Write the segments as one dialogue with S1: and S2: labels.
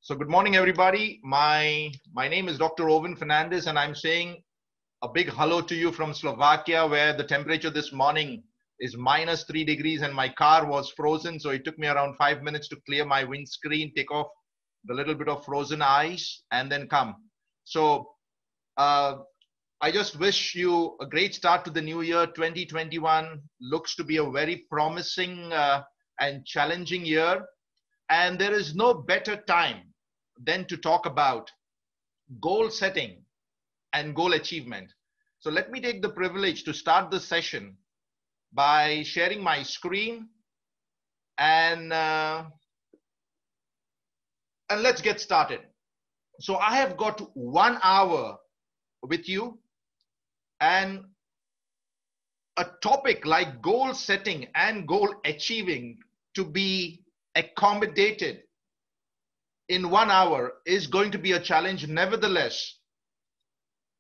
S1: So good morning, everybody. My name is Dr. Owen Fernandes, and I'm saying a big hello to you from Slovakia, where the temperature this morning is -3 degrees and my car was frozen. So it took me around 5 minutes to clear my windscreen, take off the little bit of frozen ice, and then come. So I just wish you a great start to the new year. 2021 looks to be a very promising and challenging year. And there is no better time than to talk about goal setting and goal achievement. So let me take the privilege to start this session by sharing my screen and let's get started. So I have got 1 hour with you, and a topic like goal setting and goal achieving to be accommodated in 1 hour is going to be a challenge. Nevertheless,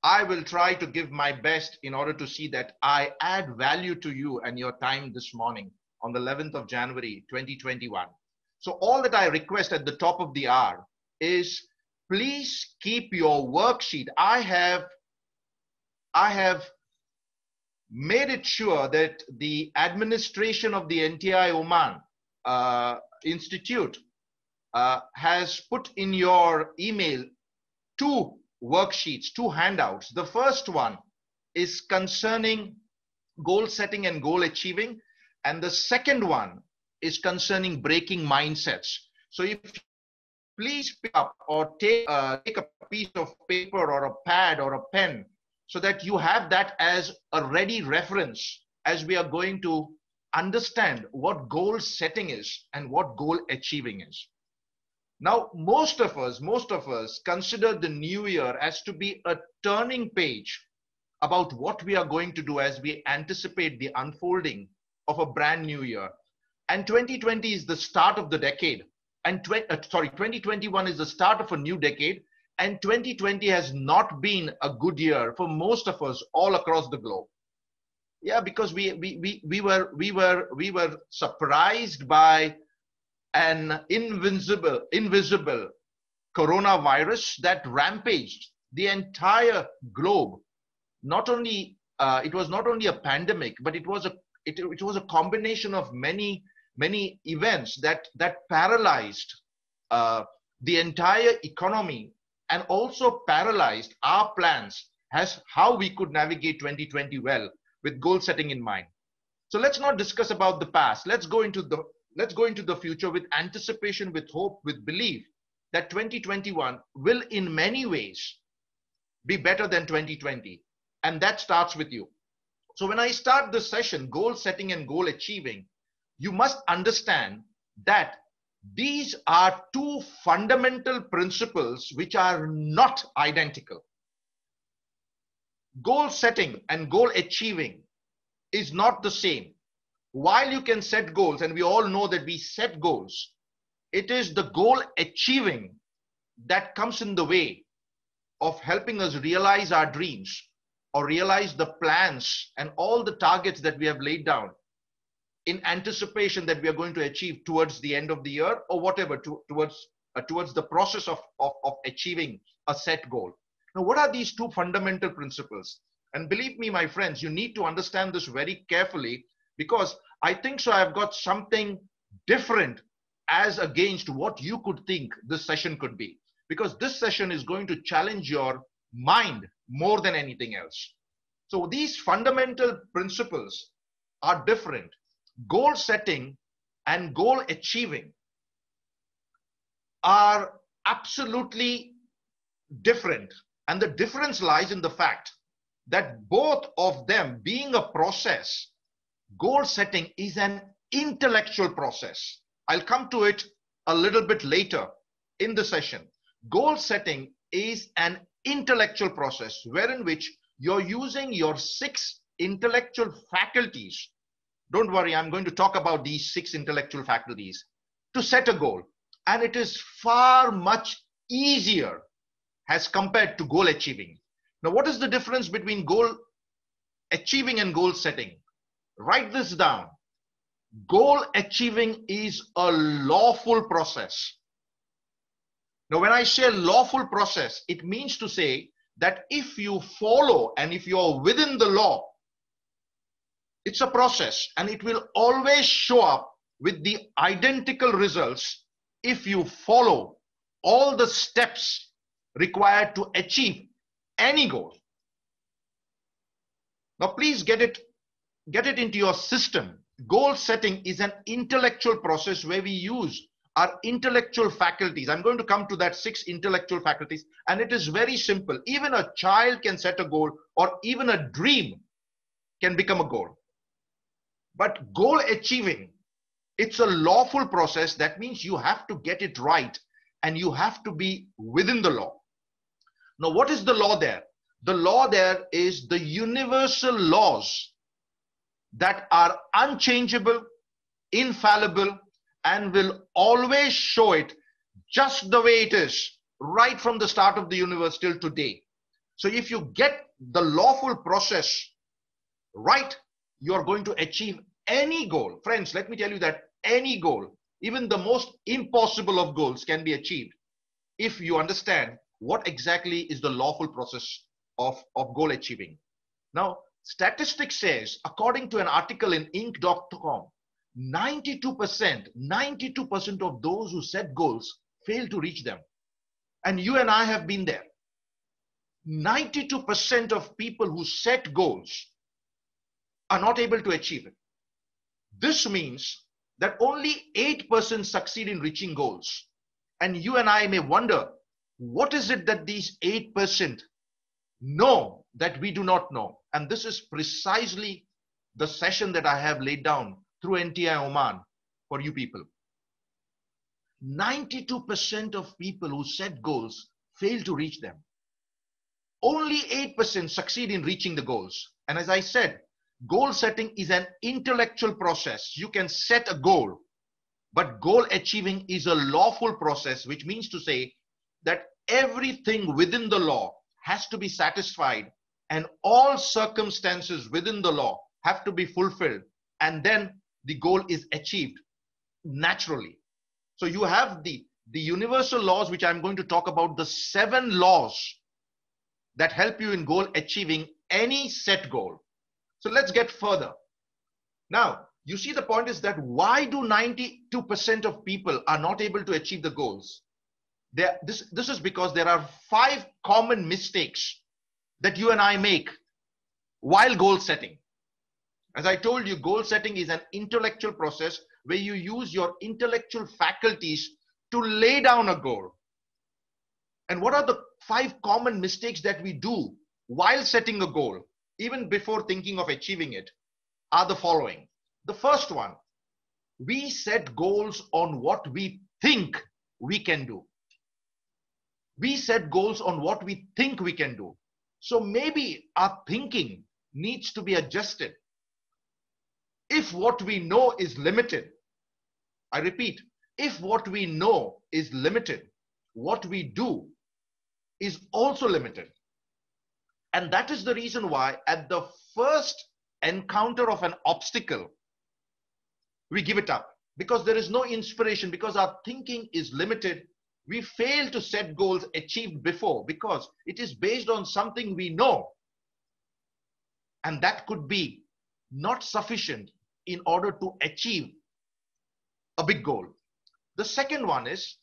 S1: I will try to give my best in order to see that I add value to you and your time this morning on the 11th of January, 2021. So all that I request at the top of the hour is please keep your worksheet. I have made it sure that the administration of the NTI Oman Institute has put in your email 2 worksheets, 2 handouts. The first one is concerning goal setting and goal achieving, and the second one is concerning breaking mindsets. So if you please pick up or take a piece of paper or a pad or a pen so that you have that as a ready reference as we are going to understand what goal setting is and what goal achieving is. Now, most of us consider the new year as to be a turning page about what we are going to do as we anticipate the unfolding of a brand new year. And 2020 is the start of the decade. And 2021 is the start of a new decade. And 2020 has not been a good year for most of us all across the globe. Yeah, because we were surprised by an invisible coronavirus that rampaged the entire globe. Not only it was not only a pandemic, but it was a combination of many events that paralyzed the entire economy and also paralyzed our plans as how we could navigate 2020 well, with goal setting in mind. So let's not discuss about the past. Let's go into the future with anticipation, with hope, with belief that 2021 will in many ways be better than 2020. And that starts with you. So when I start this session, goal setting and goal achieving, you must understand that these are 2 fundamental principles which are not identical. Goal setting and goal achieving is not the same. While you can set goals, and we all know that we set goals, it is the goal achieving that comes in the way of helping us realize our dreams or realize the plans and all the targets that we have laid down in anticipation that we are going to achieve towards the end of the year or whatever, towards the process of achieving a set goal. Now, what are these 2 fundamental principles? And believe me, my friends, you need to understand this very carefully, because I think so I've got something different as against what you could think this session could be. Because this session is going to challenge your mind more than anything else. So these fundamental principles are different. Goal setting and goal achieving are absolutely different. And the difference lies in the fact that both of them being a process, goal setting is an intellectual process. I'll come to it a little bit later in the session. Goal setting is an intellectual process wherein which you're using your 6 intellectual faculties. Don't worry, I'm going to talk about these 6 intellectual faculties to set a goal. And it is far much easier as compared to goal achieving. Now, what is the difference between goal achieving and goal setting? Write this down. Goal achieving is a lawful process, Now, when I say lawful process, it means to say that if you follow and if you're within the law, it's a process and it will always show up with the identical results if you follow all the steps required to achieve any goal. Now, please get it into your system. Goal setting is an intellectual process where we use our intellectual faculties. I'm going to come to that 6 intellectual faculties, and it is very simple. Even a child can set a goal, or even a dream can become a goal. But goal achieving, it's a lawful process. That means you have to get it right and you have to be within the law. Now, what is the law there? The law there is the universal laws that are unchangeable, infallible, and will always show it just the way it is, right from the start of the universe till today. So if you get the lawful process right, you're going to achieve any goal. Friends, let me tell you that any goal, even the most impossible of goals, can be achieved if you understand what exactly is the lawful process of goal achieving. Now, statistics says, according to an article in Inc.com, 92% of those who set goals fail to reach them. And you and I have been there. 92% of people who set goals are not able to achieve it. This means that only 8% succeed in reaching goals. And you and I may wonder, what is it that these 8% know that we do not know? And this is precisely the session that I have laid down through NTI Oman for you people. 92% of people who set goals fail to reach them. Only 8% succeed in reaching the goals. And as I said, goal setting is an intellectual process. You can set a goal, but goal achieving is a lawful process, which means to say that everything within the law has to be satisfied and all circumstances within the law have to be fulfilled, and then the goal is achieved naturally. So you have the universal laws, which I'm going to talk about, the 7 laws that help you in goal achieving any set goal. So let's get further. Now, you see, the point is that why do 92% of people are not able to achieve the goals? This is because there are 5 common mistakes that you and I make while goal setting. As I told you, goal setting is an intellectual process where you use your intellectual faculties to lay down a goal. And what are the 5 common mistakes that we do while setting a goal, even before thinking of achieving it, are the following. The first one, we set goals on what we think we can do. We set goals on what we think we can do. So maybe our thinking needs to be adjusted. If what we know is limited, I repeat, if what we know is limited, what we do is also limited. And that is the reason why at the first encounter of an obstacle, we give it up, because there is no inspiration, because our thinking is limited. We fail to set goals achieved before because it is based on something we know. And that could be not sufficient in order to achieve a big goal. The second one is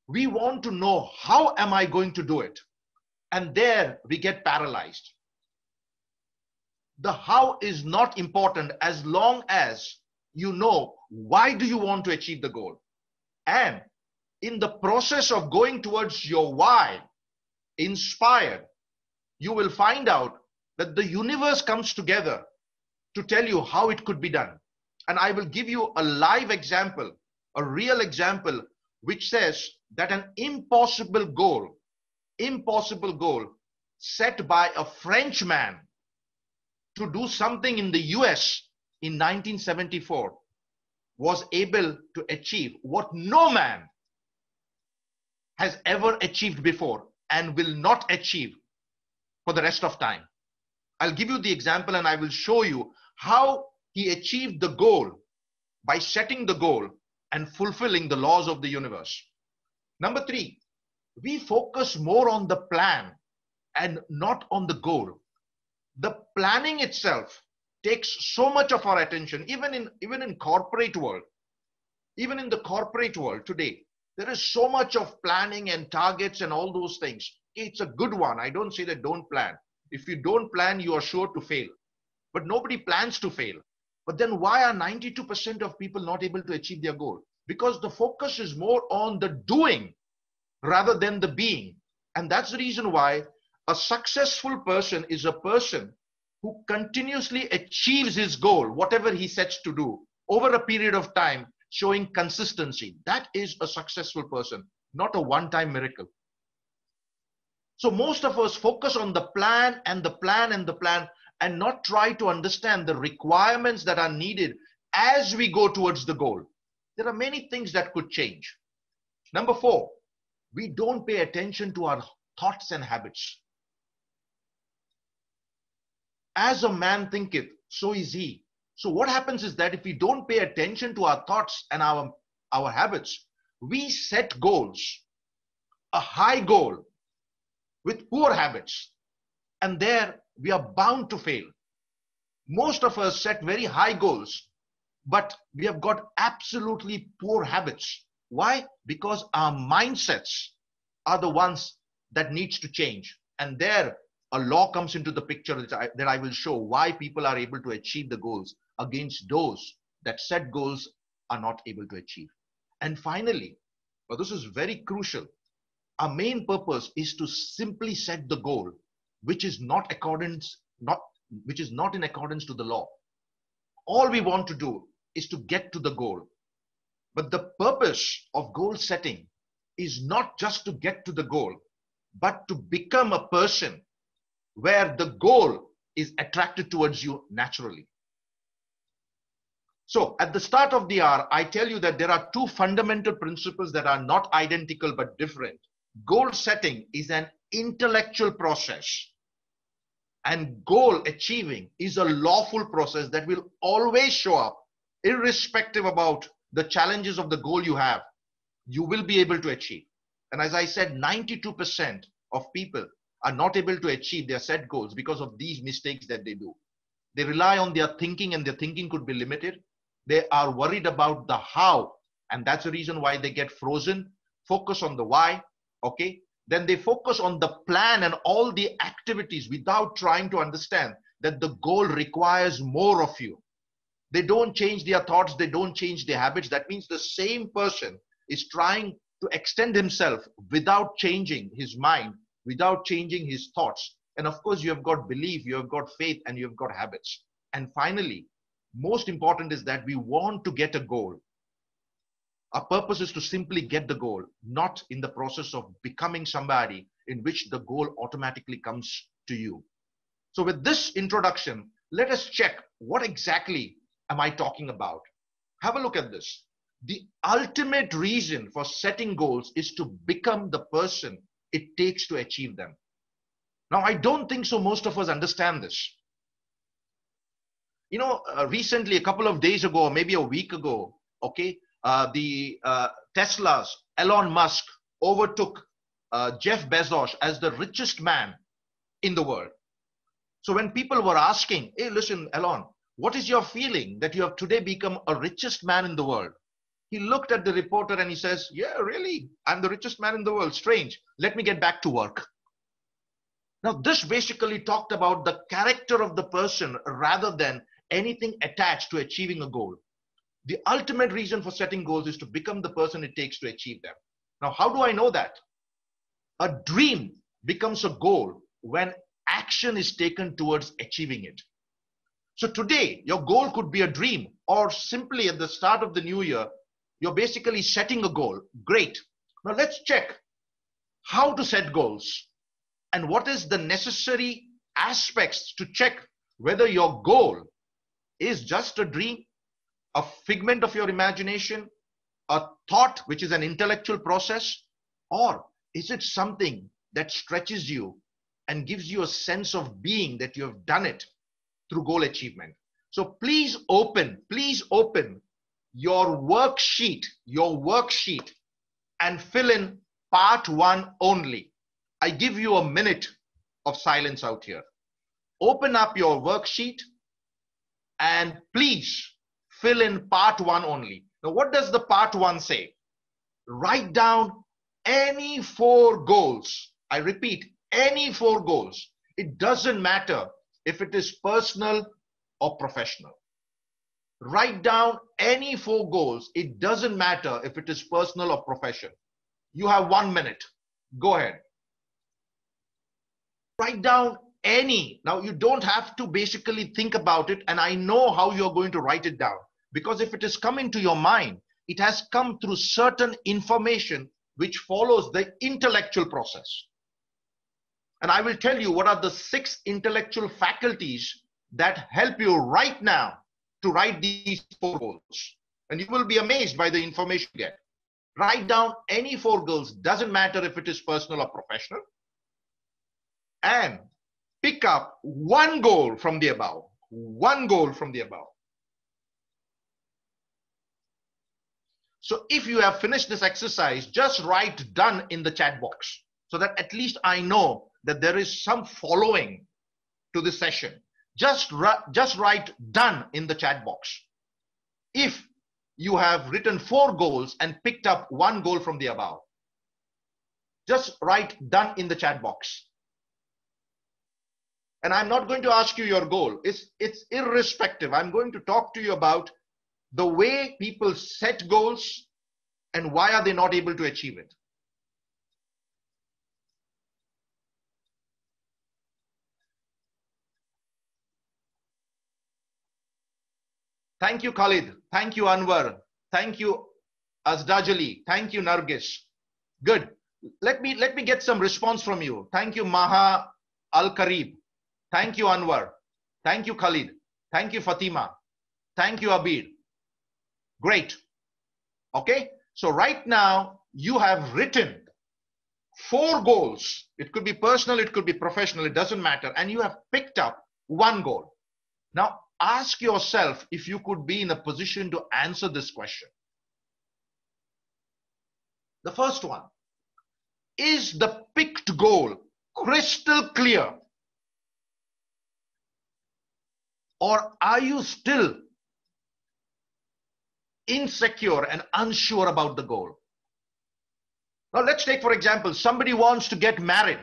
S1: we want to know, how am I going to do it? And there we get paralyzed. The how is not important as long as you know why do you want to achieve the goal. And in the process of going towards your why, inspired, you will find out that the universe comes together to tell you how it could be done. And I will give you a live example, a real example, which says that an impossible goal set by a Frenchman to do something in the US in 1974 was able to achieve what no man has ever achieved before and will not achieve for the rest of time. I'll give you the example and I will show you how he achieved the goal by setting the goal and fulfilling the laws of the universe. Number 3, we focus more on the plan and not on the goal. The planning itself takes so much of our attention, even in corporate world. Even in the corporate world today, there is so much of planning and targets and all those things. It's a good one. I don't say that don't plan. If you don't plan, you are sure to fail. But nobody plans to fail. But then why are 92% of people not able to achieve their goal? Because the focus is more on the doing rather than the being. And that's the reason why a successful person is a person who continuously achieves his goal, whatever he sets to do, over a period of time, showing consistency. That is a successful person, not a one-time miracle. So most of us focus on the plan and the plan and the plan, and not try to understand the requirements that are needed as we go towards the goal. There are many things that could change. Number 4, we don't pay attention to our thoughts and habits. As a man thinketh, so is he. So what happens is that if we don't pay attention to our thoughts and our habits, we set goals, a high goal with poor habits, and there we are bound to fail. Most of us set very high goals, but we have got absolutely poor habits. Why? Because our mindsets are the ones that needs to change. And there a law comes into the picture that I will show why people are able to achieve the goals against those that set goals are not able to achieve. And finally, well, this is very crucial. Our main purpose is to simply set the goal, which is not in accordance to the law. All we want to do is to get to the goal. But the purpose of goal setting is not just to get to the goal, but to become a person where the goal is attracted towards you naturally. So at the start of the hour, I tell you that there are 2 fundamental principles that are not identical but different. Goal setting is an intellectual process, and goal achieving is a lawful process that will always show up, irrespective about the challenges of the goal you have. You will be able to achieve. And as I said, 92% of people are not able to achieve their set goals because of these mistakes that they do. They rely on their thinking, and their thinking could be limited. They are worried about the how, and that's the reason why they get frozen. Focus on the why, okay? Then they focus on the plan and all the activities without trying to understand that the goal requires more of you. They don't change their thoughts, they don't change their habits. That means the same person is trying to extend himself without changing his mind, without changing his thoughts. And of course, you have got belief, you have got faith, and you have got habits. And finally, most important is that we want to get a goal. Our purpose is to simply get the goal, not in the process of becoming somebody in which the goal automatically comes to you. So with this introduction, let us check what exactly am I talking about. Have a look at this. The ultimate reason for setting goals is to become the person it takes to achieve them. Now, I don't think so most of us understand this. You know, recently, a couple of days ago, or maybe a week ago, okay, the Tesla's Elon Musk overtook Jeff Bezos as the richest man in the world. So when people were asking, hey, listen, Elon, what is your feeling that you have today become a richest man in the world? He looked at the reporter and he says, yeah, really, I'm the richest man in the world. Strange. Let me get back to work. Now, this basically talked about the character of the person rather than anything attached to achieving a goal. The ultimate reason for setting goals is to become the person it takes to achieve them. Now, how do I know that? A dream becomes a goal when action is taken towards achieving it. So today, your goal could be a dream, or simply at the start of the new year, you're basically setting a goal. Great. Now let's check how to set goals and what is the necessary aspects to check whether your goal is just a dream, a figment of your imagination, a thought which is an intellectual process, or is it something that stretches you and gives you a sense of being that you have done it through goal achievement. So please open your worksheet and fill in part one only. I give you a minute of silence out here. Open up your worksheet and please fill in part one only. Now, what does the part one say? Write down any 4 goals. I repeat, any 4 goals. It doesn't matter if it is personal or professional. Write down any 4 goals. It doesn't matter if it is personal or professional. You have 1 minute. Go ahead. Write down any. Now, you don't have to basically think about it, and I know how you're going to write it down, because if it is coming to your mind, it has come through certain information which follows the intellectual process. And I will tell you what are the 6 intellectual faculties that help you right now to write these 4 goals. And you will be amazed by the information you get. Write down any 4 goals, doesn't matter if it is personal or professional, and pick up 1 goal from the above. 1 goal from the above. So if you have finished this exercise, just write done in the chat box so that at least I know that there is some following to this session. Just write done in the chat box. If you have written 4 goals and picked up 1 goal from the above, just write done in the chat box. And I'm not going to ask you your goal. It's irrespective. I'm going to talk to you about the way people set goals and why are they not able to achieve it. Thank you, Khalid. Thank you, Anwar. Thank you, Azdajali. Thank you, Nargis. Good. Let me get some response from you. Thank you, Maha Al-Karib. Thank you, Anwar. Thank you, Khalid. Thank you, Fatima. Thank you, Abir. Great. Okay. So right now you have written 4 goals. It could be personal, it could be professional, it doesn't matter. And you have picked up 1 goal. Now ask yourself if you could be in a position to answer this question. The first one, is the picked goal crystal clear? Or are you still insecure and unsure about the goal? Now let's take, for example, somebody wants to get married.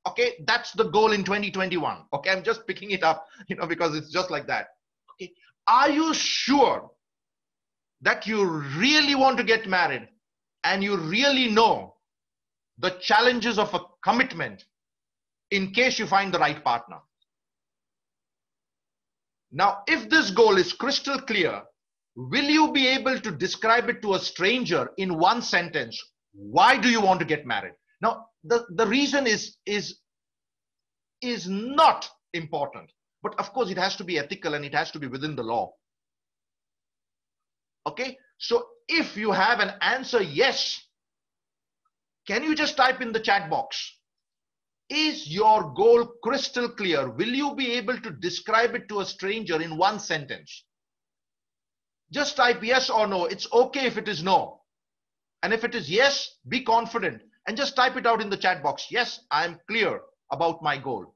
S1: Okay, that's the goal in 2021. Okay, I'm just picking it up, because it's just like that. Okay, are you sure that you really want to get married and you really know the challenges of a commitment in case you find the right partner? Now, if this goal is crystal clear, will you be able to describe it to a stranger in 1 sentence? Why do you want to get married? Now, the reason is not important, but of course it has to be ethical and it has to be within the law. Okay, so if you have an answer yes, can you just type in the chat box? Is your goal crystal clear? Will you be able to describe it to a stranger in 1 sentence? Just type yes or no. It's okay if it is no. And if it is yes, be confident and just type it out in the chat box. Yes, I am clear about my goal.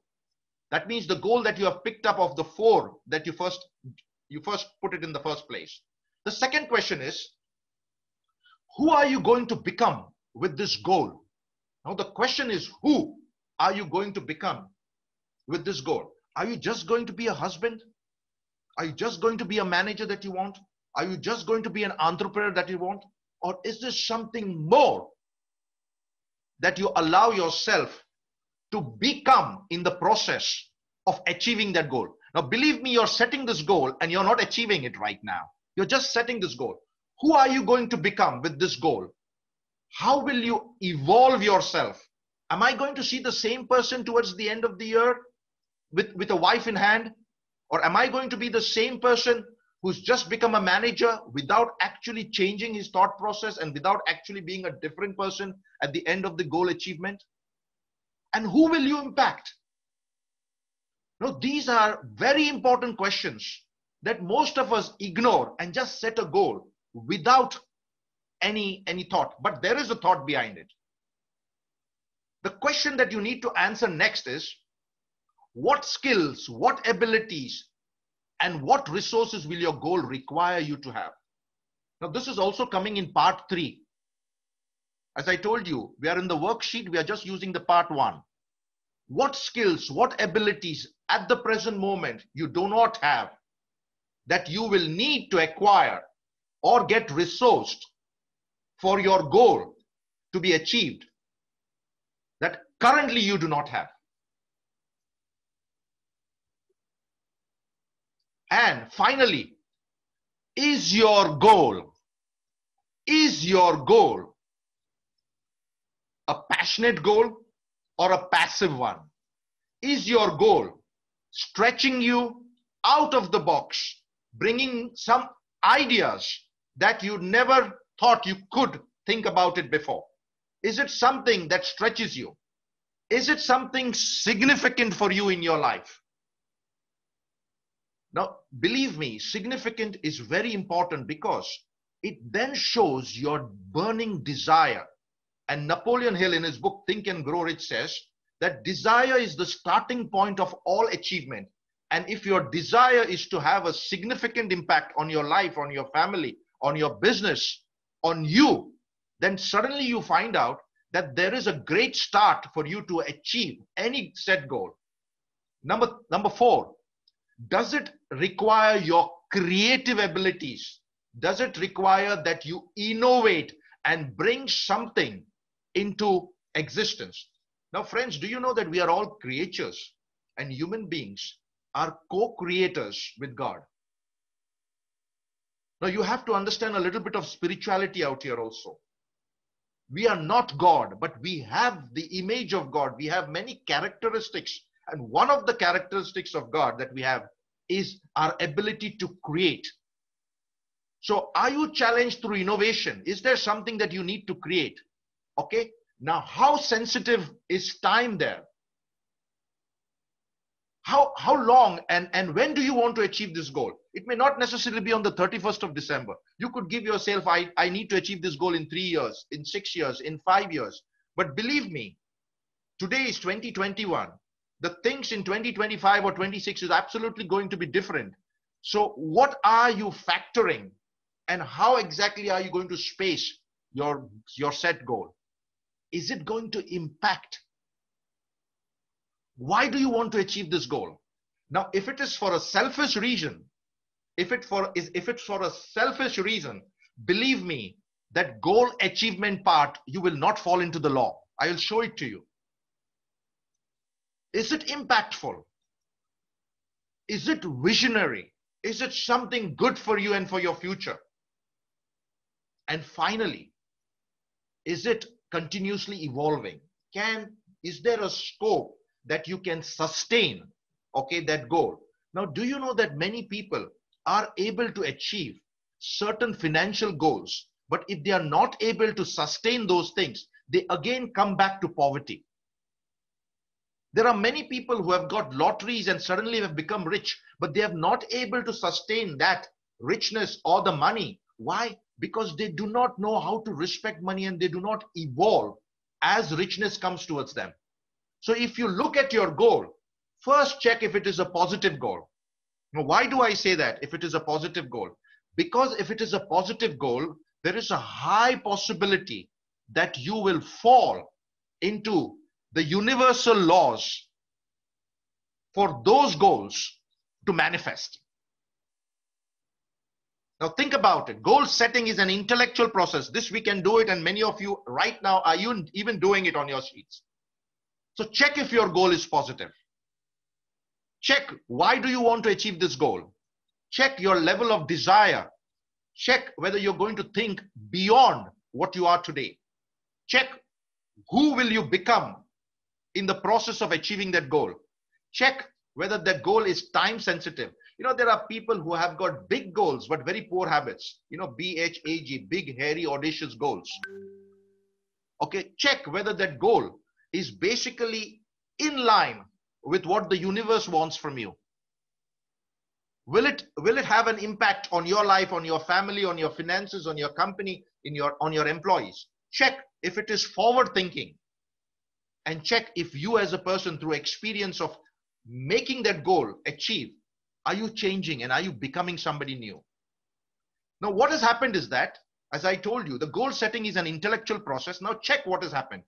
S1: That means the goal that you have picked up of the 4 that you first put it in the first place. The second question is, who are you going to become with this goal? Now the question is, who are you going to become with this goal? Are you just going to be a husband? Are you just going to be a manager that you want? Are you just going to be an entrepreneur that you want? Or is there something more that you allow yourself to become in the process of achieving that goal? Now, believe me, you're setting this goal and you're not achieving it right now. You're just setting this goal. Who are you going to become with this goal? How will you evolve yourself? Am I going to see the same person towards the end of the year with a wife in hand? Or am I going to be the same person who's just become a manager without actually changing his thought process and without actually being a different person at the end of the goal achievement? And who will you impact? Now, these are very important questions that most of us ignore and just set a goal without any thought. But there is a thought behind it. The question that you need to answer next is, what skills, what abilities, and what resources will your goal require you to have? Now, this is also coming in part 3. As I told you, we are in the worksheet, we are just using the part 1. What skills, what abilities at the present moment you do not have that you will need to acquire or get resourced for your goal to be achieved that currently you do not have. And finally, is your goal a passionate goal or a passive one? Is your goal stretching you out of the box, bringing some ideas that you never thought you could think about it before? Is it something that stretches you? Is it something significant for you in your life? Now, believe me, significant is very important because it then shows your burning desire. And Napoleon Hill in his book, Think and Grow Rich says that desire is the starting point of all achievement. And if your desire is to have a significant impact on your life, on your family, on your business, on you, then suddenly you find out that there is a great start for you to achieve any set goal. Number 4, does it require your creative abilities? Does it require that you innovate and bring something into existence? Now, friends, do you know that we are all creatures and human beings are co-creators with God? Now, you have to understand a little bit of spirituality out here also. We are not God, but we have the image of God. We have many characteristics. And one of the characteristics of God that we have is our ability to create. So are you challenged through innovation? Is there something that you need to create? Okay. Now, how sensitive is time there? How long and when do you want to achieve this goal? It may not necessarily be on the 31st of December. You could give yourself, I need to achieve this goal in 3 years, in 6 years, in 5 years. But believe me, today is 2021. The things in 2025 or 26 is absolutely going to be different. So what are you factoring and how exactly are you going to space your set goal? Is it going to impact? Why do you want to achieve this goal? Now, if it is for a selfish reason, if it's for a selfish reason, believe me, that goal achievement part, you will not fall into the law. I will show it to you. Is it impactful? Is it visionary? Is it something good for you and for your future? And finally, is it continuously evolving? Is there a scope that you can sustain, okay, that goal? Now, do you know that many people are able to achieve certain financial goals, but if they are not able to sustain those things, they again come back to poverty. There are many people who have got lotteries and suddenly have become rich, but they have not able to sustain that richness or the money. Why? Because they do not know how to respect money and they do not evolve as richness comes towards them. So if you look at your goal, first check if it is a positive goal. Now, why do I say that if it is a positive goal? Because if it is a positive goal, there is a high possibility that you will fall into the universal laws for those goals to manifest. Now think about it. Goal setting is an intellectual process. This we can do it, and many of you right now are even doing it on your sheets. So check if your goal is positive. Check why do you want to achieve this goal. Check your level of desire. Check whether you're going to think beyond what you are today. Check who will you become in the process of achieving that goal. Check whether that goal is time sensitive. You know, there are people who have got big goals, but very poor habits. You know, BHAG, big, hairy, audacious goals. Okay, check whether that goal is basically in line with what the universe wants from you. Will it have an impact on your life, on your family, on your finances, on your company, on your employees? Check if it is forward thinking. and check if you as a person, through experience of making that goal achieve, are you changing and are you becoming somebody new? Now, what has happened is that, as I told you, the goal setting is an intellectual process. Now check what has happened.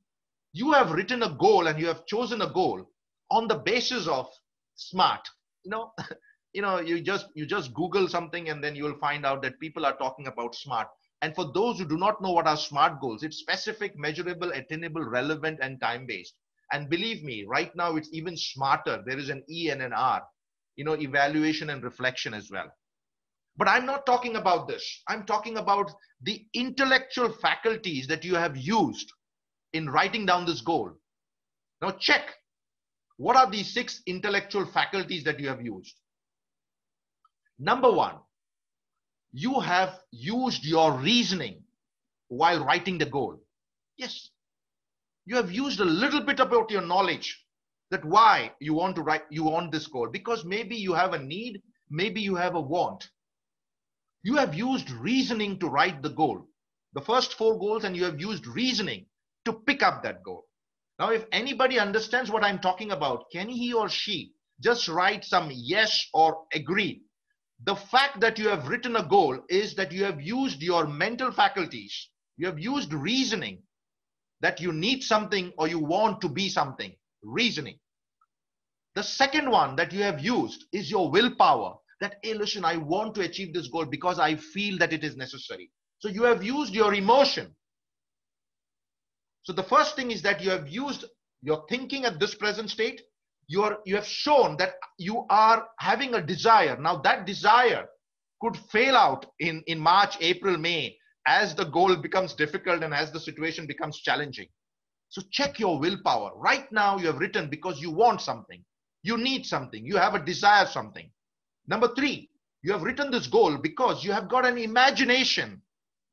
S1: You have written a goal and you have chosen a goal on the basis of SMART. You know, you just Google something and then you will find out that people are talking about SMART. And for those who do not know what are SMART goals, it's specific, measurable, attainable, relevant, and time-based. And believe me, right now it's even smarter. There is an E and an R, evaluation and reflection as well. But I'm not talking about this. I'm talking about the intellectual faculties that you have used in writing down this goal. Now check, what are these 6 intellectual faculties that you have used? Number 1, you have used your reasoning while writing the goal. Yes, you have used a little bit about your knowledge, that why you want this goal, because maybe you have a need, maybe you have a want. You have used reasoning to write the goal, the first 4 goals, and you have used reasoning to pick up that goal. Now, if anybody understands what I'm talking about, can he or she just write some yes or agree? The fact that you have written a goal is that you have used your mental faculties. You have used reasoning, that you need something or you want to be something, reasoning. The second one that you have used is your willpower, that, hey, listen, I want to achieve this goal because I feel that it is necessary. So you have used your emotion. So the first thing is that you have used your thinking at this present state. You have shown that you are having a desire. Now that desire could fail out in March, April, May, as the goal becomes difficult and as the situation becomes challenging. So check your willpower. Right now you have written because you want something. You need something. You have a desire something. Number 3, you have written this goal because you have got an imagination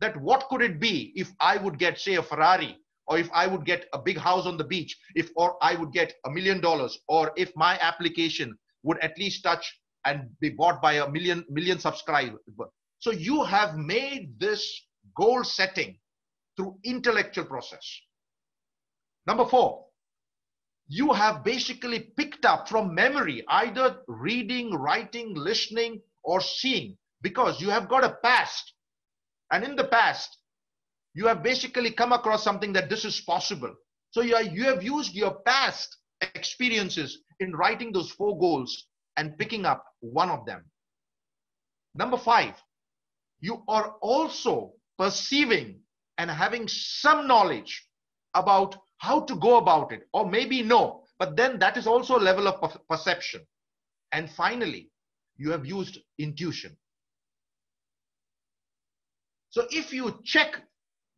S1: that what could it be if I would get, say, a Ferrari, or if I would get a big house on the beach, or I would get $1 million, or if my application would at least touch and be bought by a million subscribers. So you have made this goal setting through intellectual process. Number 4, you have basically picked up from memory, either reading, writing, listening, or seeing, because you have got a past. And in the past, you have basically come across something that this is possible. So you have used your past experiences in writing those 4 goals and picking up one of them. Number 5, you are also perceiving and having some knowledge about how to go about it, or maybe no, but then that is also a level of perception. And finally, you have used intuition. So if you check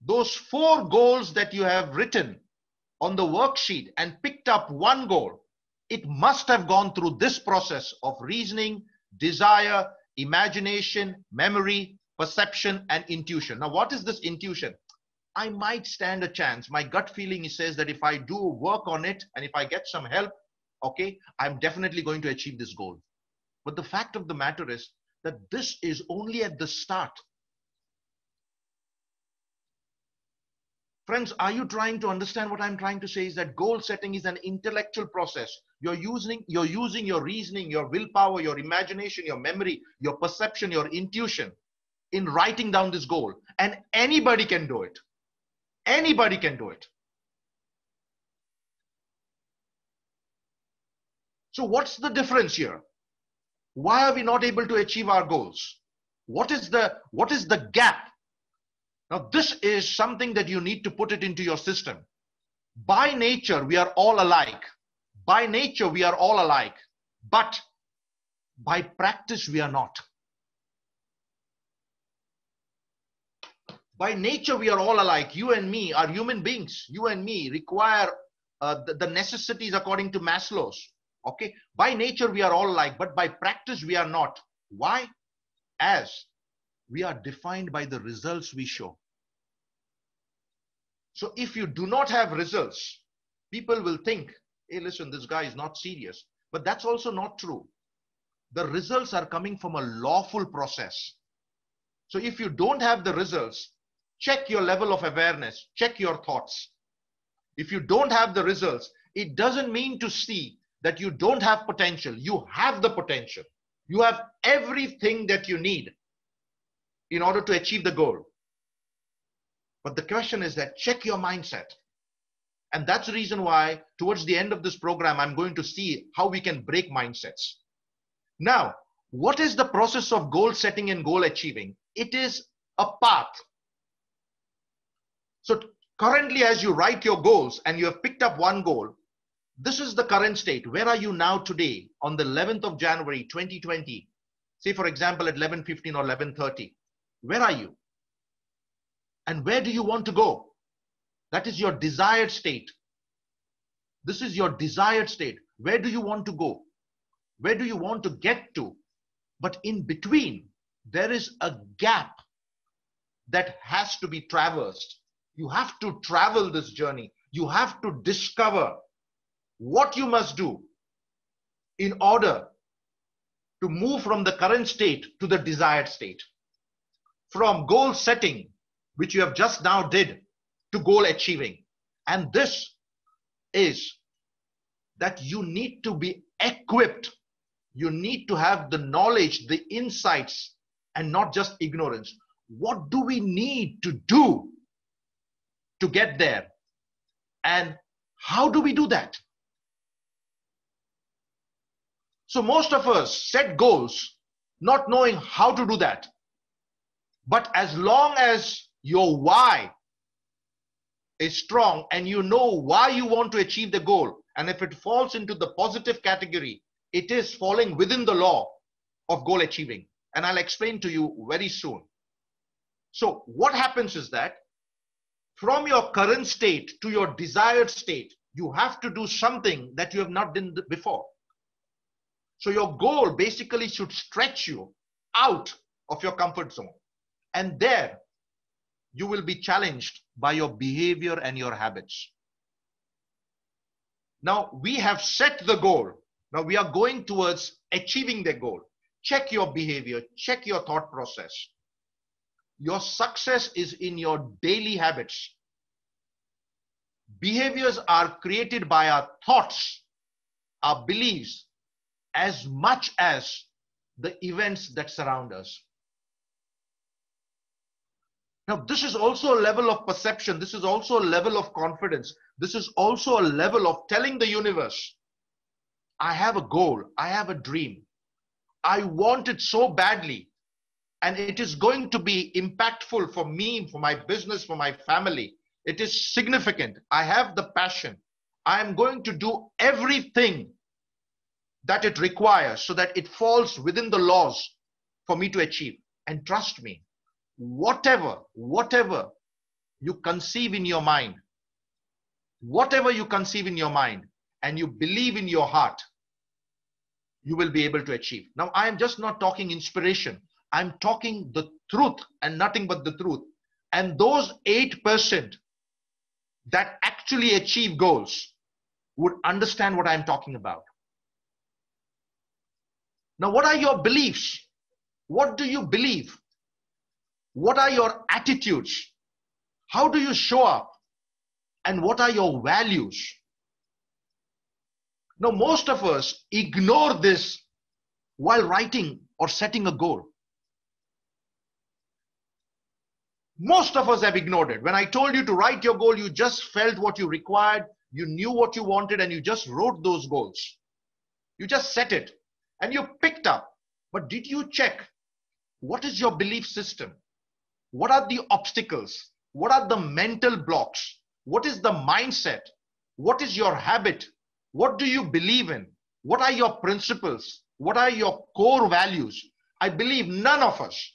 S1: those 4 goals that you have written on the worksheet and picked up one goal, it must have gone through this process of reasoning, desire, imagination, memory, perception, and intuition. Now, what is this intuition? I might stand a chance. My gut feeling says that if I do work on it and if I get some help, okay, I'm definitely going to achieve this goal. But the fact of the matter is that this is only at the start. Friends, are you trying to understand what I'm trying to say? Is that goal setting is an intellectual process. You're using your reasoning, your willpower, your imagination, your memory, your perception, your intuition in writing down this goal. And anybody can do it. Anybody can do it. So what's the difference here? Why are we not able to achieve our goals? What is the gap? Now, this is something that you need to put it into your system. By nature, we are all alike. By nature, we are all alike. But by practice, we are not. By nature, we are all alike. You and me are human beings. You and me require the necessities according to Maslow's. Okay. By nature, we are all alike, but by practice, we are not. Why? As we are defined by the results we show. So if you do not have results, people will think, hey, listen, this guy is not serious. But that's also not true. The results are coming from a lawful process. So if you don't have the results, check your level of awareness, check your thoughts. If you don't have the results, It doesn't mean to see that you don't have potential. You have the potential. You have everything that you need in order to achieve the goal. But the question is that check your mindset. And that's the reason why towards the end of this program, I'm going to see how we can break mindsets. Now, what is the process of goal setting and goal achieving? It is a path. So currently, as you write your goals and you have picked up one goal, this is the current state. Where are you now today on the 11th of January, 2020? Say, for example, at 11:15 or 11:30. Where are you? And where do you want to go? That is your desired state. This is your desired state. Where do you want to go? Where do you want to get to? But in between, there is a gap that has to be traversed. You have to travel this journey. You have to discover what you must do in order to move from the current state to the desired state. From goal setting, which you have just now did, to goal achieving. And this is that you need to be equipped. You need to have the knowledge, the insights, and not just ignorance. What do we need to do to get there? And how do we do that? So most of us set goals not knowing how to do that. But as long as your why is strong and you know why you want to achieve the goal, and if it falls into the positive category, it is falling within the law of goal achieving. And I'll explain to you very soon. So what happens is that from your current state to your desired state, you have to do something that you have not done before. So your goal basically should stretch you out of your comfort zone. And there you will be challenged by your behavior and your habits. Now we have set the goal. Now we are going towards achieving the goal. Check your behavior, check your thought process. Your success is in your daily habits. Behaviors are created by our thoughts, our beliefs, as much as the events that surround us. Now, this is also a level of perception. This is also a level of confidence. This is also a level of telling the universe, I have a goal. I have a dream. I want it so badly. And it is going to be impactful for me, for my business, for my family. It is significant. I have the passion. I am going to do everything that it requires so that it falls within the laws for me to achieve. And trust me, whatever you conceive in your mind, and you believe in your heart, you will be able to achieve. Now, I am just not talking inspiration. I'm talking the truth and nothing but the truth. And those 8% that actually achieve goals would understand what I'm talking about. Now, what are your beliefs? What do you believe? What are your attitudes? How do you show up? And what are your values? Now, most of us ignore this while writing or setting a goal. Most of us have ignored it. When I told you to write your goal, you just felt what you required, you knew what you wanted, and you just wrote those goals. You just set it and you picked up. But did you check what is your belief system? What are the obstacles? What are the mental blocks? What is the mindset? What is your habit? What do you believe in? What are your principles? What are your core values? I believe none of us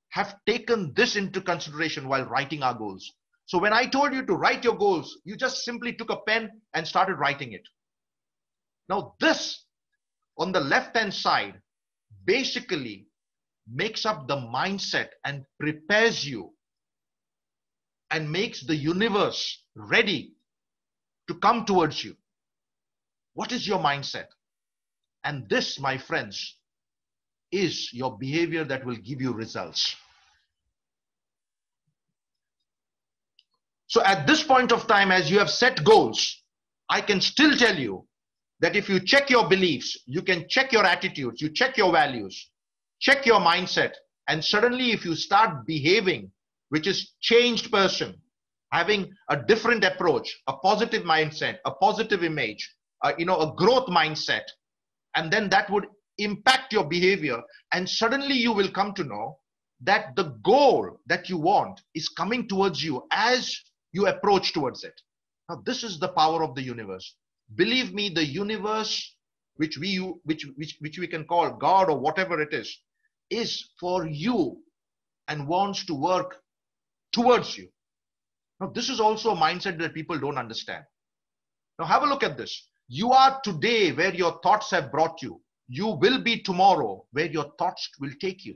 S1: have taken this into consideration while writing our goals. So when I told you to write your goals, you just simply took a pen and started writing it. Now this on the left-hand side basically makes up the mindset and prepares you and makes the universe ready to come towards you. What is your mindset? And this, my friends, is your behavior that will give you results. So at this point of time, as you have set goals, I can still tell you that if you check your beliefs, you can check your attitudes, you check your values, check your mindset, and suddenly if you start behaving, which is changed person, having a different approach, a positive mindset, a positive image, a growth mindset, and then that would impact your behavior, and suddenly you will come to know that the goal that you want is coming towards you as you approach towards it. Now, this is the power of the universe. Believe me, the universe, which we can call God or whatever it is for you and wants to work towards you. Now, this is also a mindset that people don't understand. Now, have a look at this. You are today where your thoughts have brought you. You will be tomorrow where your thoughts will take you.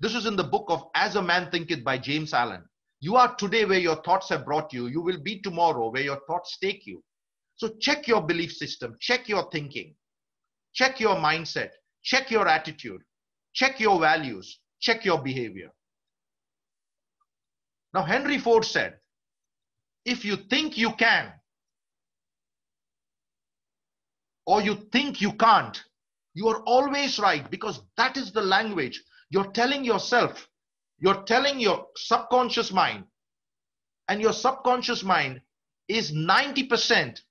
S1: This is in the book of As a Man Thinketh by James Allen. You are today where your thoughts have brought you. You will be tomorrow where your thoughts take you. So check your belief system, check your thinking, check your mindset, check your attitude, check your values, check your behavior. Now, Henry Ford said, if you think you can, or you think you can't, you are always right, because that is the language you're telling yourself. You're telling your subconscious mind, and your subconscious mind is 90%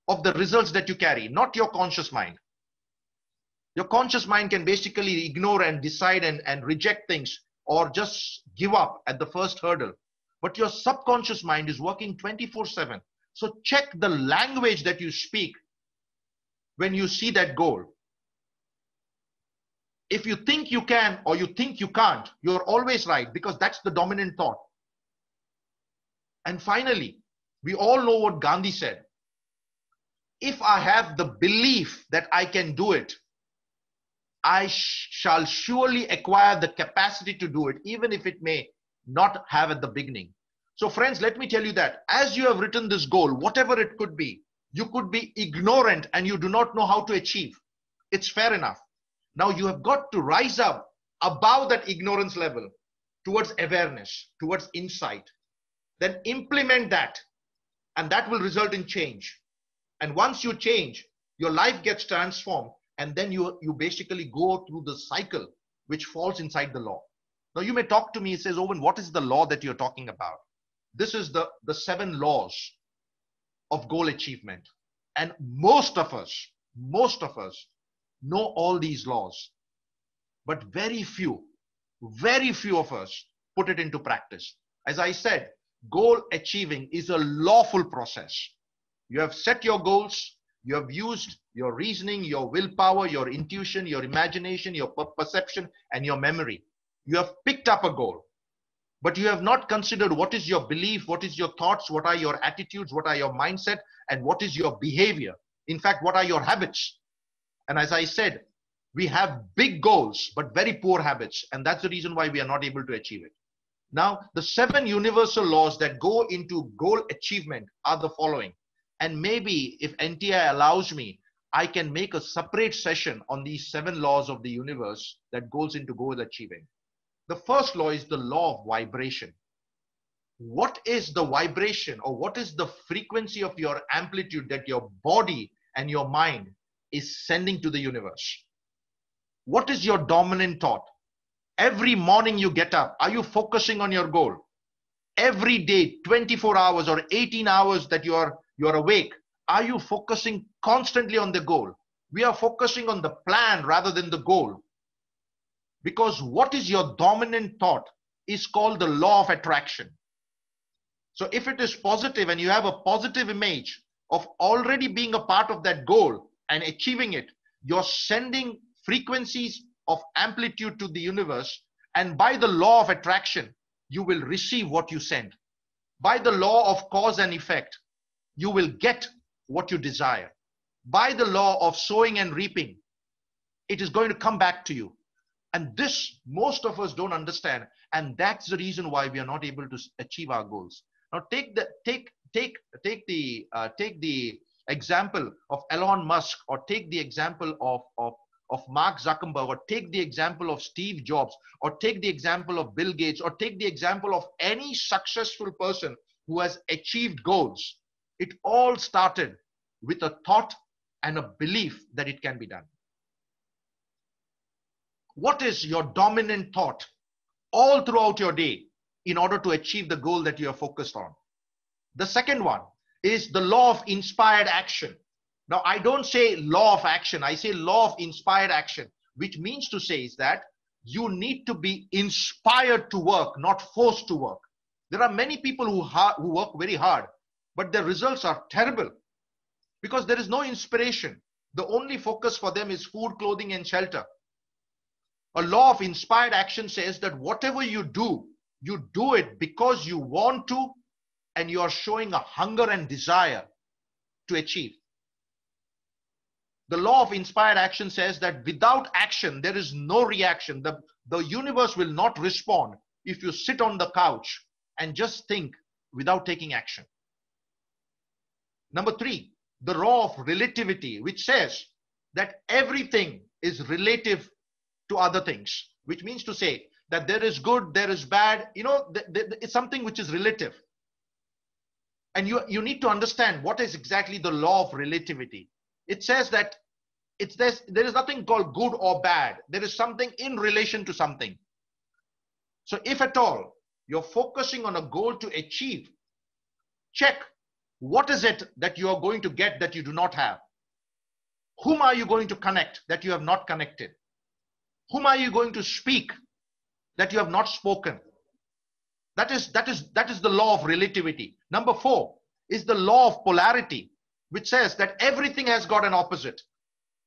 S1: of the results that you carry, not your conscious mind. Your conscious mind can basically ignore and decide and reject things or just give up at the first hurdle. But your subconscious mind is working 24/7. So check the language that you speak when you see that goal. If you think you can or you think you can't, you're always right, because that's the dominant thought. And finally, we all know what Gandhi said. If I have the belief that I can do it, I shall surely acquire the capacity to do it, even if it may not have at the beginning. So friends, let me tell you that as you have written this goal, whatever it could be, you could be ignorant and you do not know how to achieve. It's fair enough. Now you have got to rise up above that ignorance level towards awareness, towards insight. Then implement that, and that will result in change. And once you change, your life gets transformed, and then you basically go through the cycle which falls inside the law. Now you may talk to me and says, Owen, what is the law that you're talking about? This is the 7 laws of goal achievement. And most of us know all these laws, but very few of us put it into practice. As I said, goal achieving is a lawful process. You have set your goals, you have used your reasoning, your willpower, your intuition, your imagination, your perception, and your memory. You have picked up a goal, but you have not considered what is your belief, what is your thoughts, what are your attitudes, what are your mindset, and what is your behavior. In fact, what are your habits? And as I said, we have big goals, but very poor habits. And that's the reason why we are not able to achieve it. Now, the 7 universal laws that go into goal achievement are the following. And maybe if NTI allows me, I can make a separate session on these 7 laws of the universe that goes into goal achieving. The first law is the law of vibration. What is the vibration, or what is the frequency of your amplitude that your body and your mind is sending to the universe? What is your dominant thought? Every morning you get up, are you focusing on your goal? Every day, 24 hours or 18 hours that you're awake, are you focusing constantly on the goal? We are focusing on the plan rather than the goal. Because what is your dominant thought is called the law of attraction. So if it is positive and you have a positive image of already being a part of that goal and achieving it, you're sending frequencies of amplitude to the universe, and by the law of attraction, you will receive what you send. By the law of cause and effect, you will get what you desire. By the law of sowing and reaping, it is going to come back to you. And this, most of us don't understand, and that's the reason why we are not able to achieve our goals. Now, take the example of Elon Musk, or take the example of of Mark Zuckerberg, or take the example of Steve Jobs, or take the example of Bill Gates, or take the example of any successful person who has achieved goals, it all started with a thought and a belief that it can be done. What is your dominant thought all throughout your day in order to achieve the goal that you are focused on? The second one is the law of inspired action. Now, I don't say law of action, I say law of inspired action, which means to say is that you need to be inspired to work, not forced to work. There are many people who work very hard, but their results are terrible because there is no inspiration. The only focus for them is food, clothing, and shelter. A law of inspired action says that whatever you do it because you want to, and you are showing a hunger and desire to achieve. The law of inspired action says that without action, there is no reaction. The universe will not respond if you sit on the couch and just think without taking action. Number three, the law of relativity, which says that everything is relative to other things, which means to say that there is good, there is bad, it's something which is relative. And you need to understand what is exactly the law of relativity. It says that there is nothing called good or bad. There is something in relation to something. So if at all you're focusing on a goal to achieve, check what is it that you are going to get that you do not have. Whom are you going to connect that you have not connected? Whom are you going to speak that you have not spoken? That is the law of relativity. Number four is the law of polarity, which says that everything has got an opposite.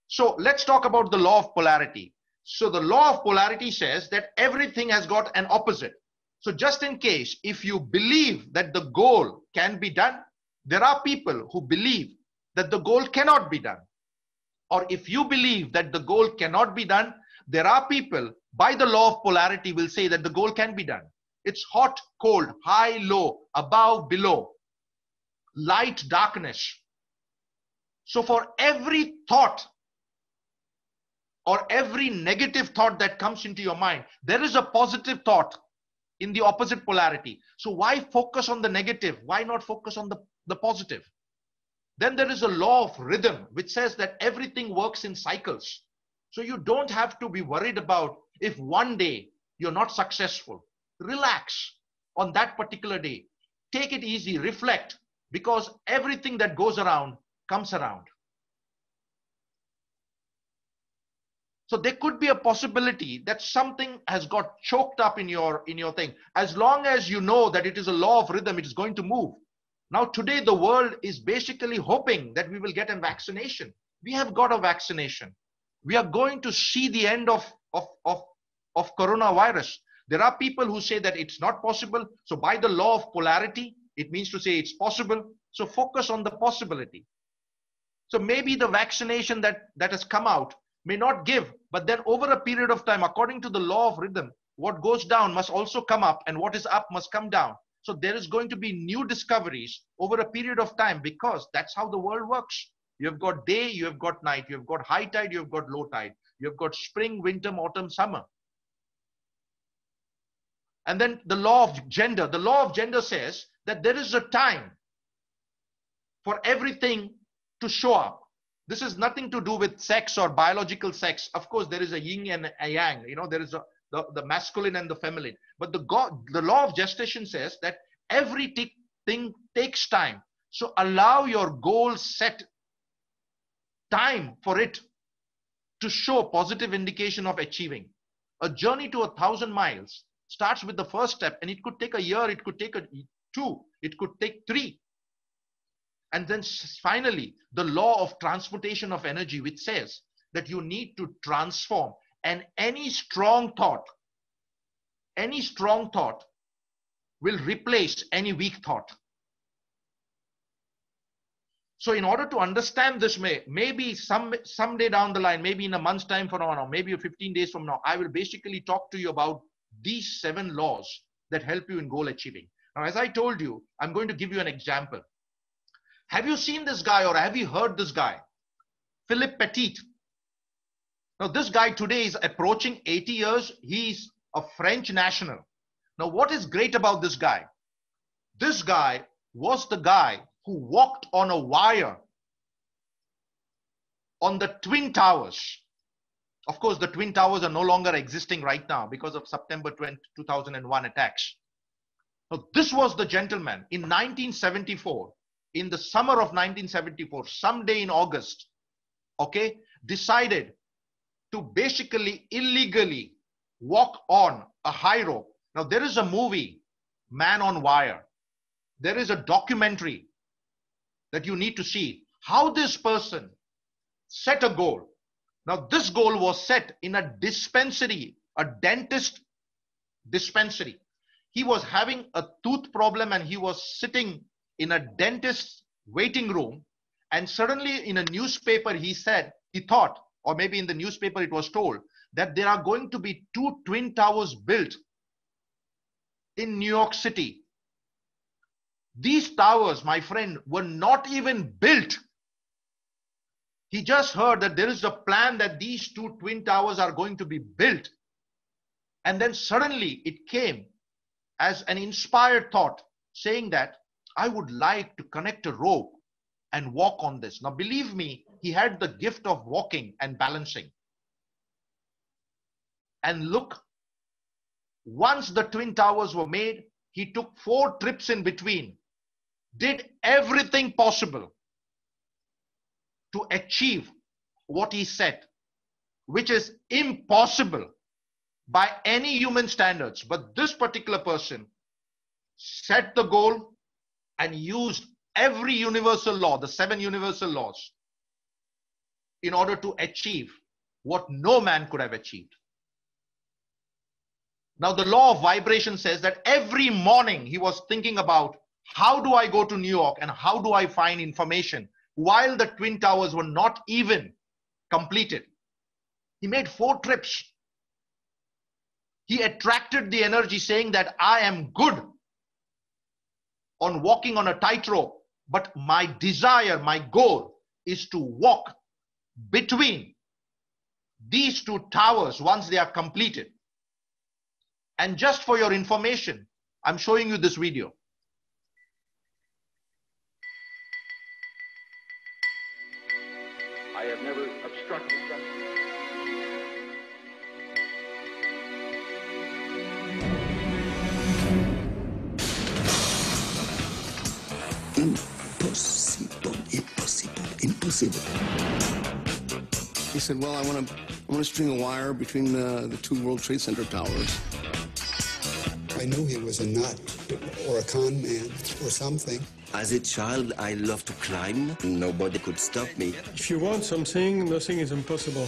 S1: So let's talk about the law of polarity. So the law of polarity says that everything has got an opposite. So just in case, if you believe that the goal can be done, there are people who believe that the goal cannot be done. Or if you believe that the goal cannot be done, there are people by the law of polarity will say that the goal can be done. It's hot, cold, high, low, above, below, light, darkness. So for every thought or every negative thought that comes into your mind, there is a positive thought in the opposite polarity. So why focus on the negative? Why not focus on the positive? Then there is a law of rhythm, which says that everything works in cycles. So you don't have to be worried about if one day you're not successful. Relax on that particular day. Take it easy, reflect, because everything that goes around comes around. So there could be a possibility that something has got choked up in your thing. As long as you know that it is a law of rhythm, it is going to move. Now today the world is basically hoping that we will get a vaccination. We have got a vaccination. We are going to see the end of coronavirus. There are people who say that it's not possible. So by the law of polarity, it means to say it's possible. So focus on the possibility. So maybe the vaccination that has come out may not give, but then over a period of time, according to the law of rhythm, what goes down must also come up, and what is up must come down. So there is going to be new discoveries over a period of time, because that's how the world works. You have got day, you have got night, you have got high tide, you have got low tide, you have got spring, winter, autumn, summer. And then the law of gender. The law of gender says that there is a time for everything to show up. This is nothing to do with sex or biological sex. Of course, there is a yin and a yang. There is the masculine and the feminine. But the law of gestation says that everything takes time. So allow your goal set time for it to show positive indication of achieving. A journey to 1,000 miles starts with the first step, and it could take a year, it could take 2, it could take 3. And then finally, the law of transmutation of energy, which says that you need to transform, and any strong thought will replace any weak thought. So in order to understand this, maybe someday down the line, maybe in a month's time from now, maybe 15 days from now, I will basically talk to you about these 7 laws that help you in goal achieving. Now, as I told you, I'm going to give you an example. Have you seen this guy, or have you heard this guy? Philip Petit. Now, this guy today is approaching 80 years. He's a French national. Now, what is great about this guy? This guy was the guy who walked on a wire on the Twin Towers. Of course, the Twin Towers are no longer existing right now because of September 2001 attacks. Now, this was the gentleman in 1974, in the summer of 1974, someday in August, okay, decided to basically illegally walk on a high rope. Now, there is a movie, Man on Wire. There is a documentary that you need to see how this person set a goal. Now, this goal was set in a dispensary, a dentist dispensary. He was having a tooth problem and he was sitting in a dentist's waiting room. And suddenly in a newspaper, he thought, or maybe in the newspaper it was told, that there are going to be 2 twin towers built in New York City. These towers, my friend, were not even built. He just heard that there is a plan that these 2 twin towers are going to be built. And then suddenly it came as an inspired thought saying that I would like to connect a rope and walk on this. Now, believe me, he had the gift of walking and balancing. And look, once the twin towers were made, he took 4 trips in between, did everything possible to achieve what he said, which is impossible by any human standards. But this particular person set the goal and used every universal law, the 7 universal laws, in order to achieve what no man could have achieved. Now, the law of vibration says that every morning he was thinking about how do I go to New York and how do I find information while the twin towers were not even completed. He made 4 trips. He attracted the energy saying that I am good on walking on a tightrope, but my desire, my goal is to walk between these 2 towers once they are completed. And just for your information, I'm showing you this video.
S2: I have never obstructed justice.
S3: Impossible, impossible, impossible. He said, well, I want to string a wire between the 2 World Trade Center towers.
S4: I knew he was a nut or a con man or something.
S5: As a child, I loved to climb. Nobody could stop me.
S6: If you want something, nothing is impossible.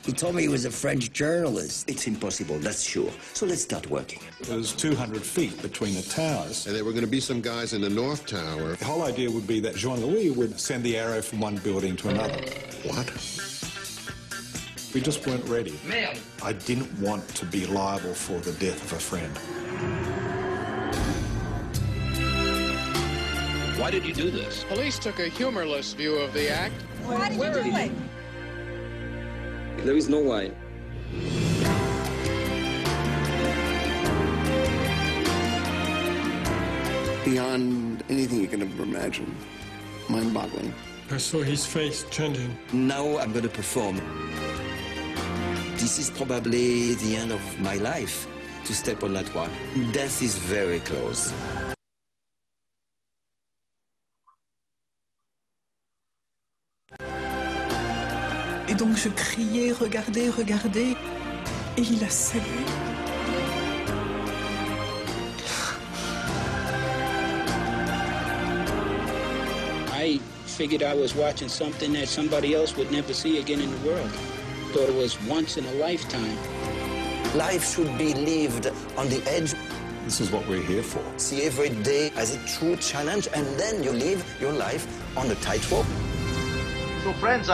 S5: He told me he was a French journalist. It's impossible, that's sure. So let's start working.
S7: There's 200 feet between the towers.
S8: And there were going to be some guys in the North Tower.
S7: The whole idea would be that Jean-Louis would send the arrow from one building to another.
S8: What?
S7: We just weren't ready. I didn't want to be liable for the death of a friend.
S2: Why did you do this?
S9: Police took a humorless view of the act.
S10: Why did you do it?
S5: There is no why.
S3: Beyond anything you can ever imagine. Mind-boggling.
S6: I saw his face changing.
S5: Now I'm going to perform. This is probably the end of my life, to step on that one. Death is very close.
S10: Et donc je criais, regardez, regardez, et il a salué.
S11: I figured I was watching something that somebody else would never see again in the world. Thought it was once in a lifetime.
S5: Life should be lived on the edge.
S7: This is what we're here for.
S5: See every day as a true challenge, and then you live your life on the tightrope.
S1: So friends,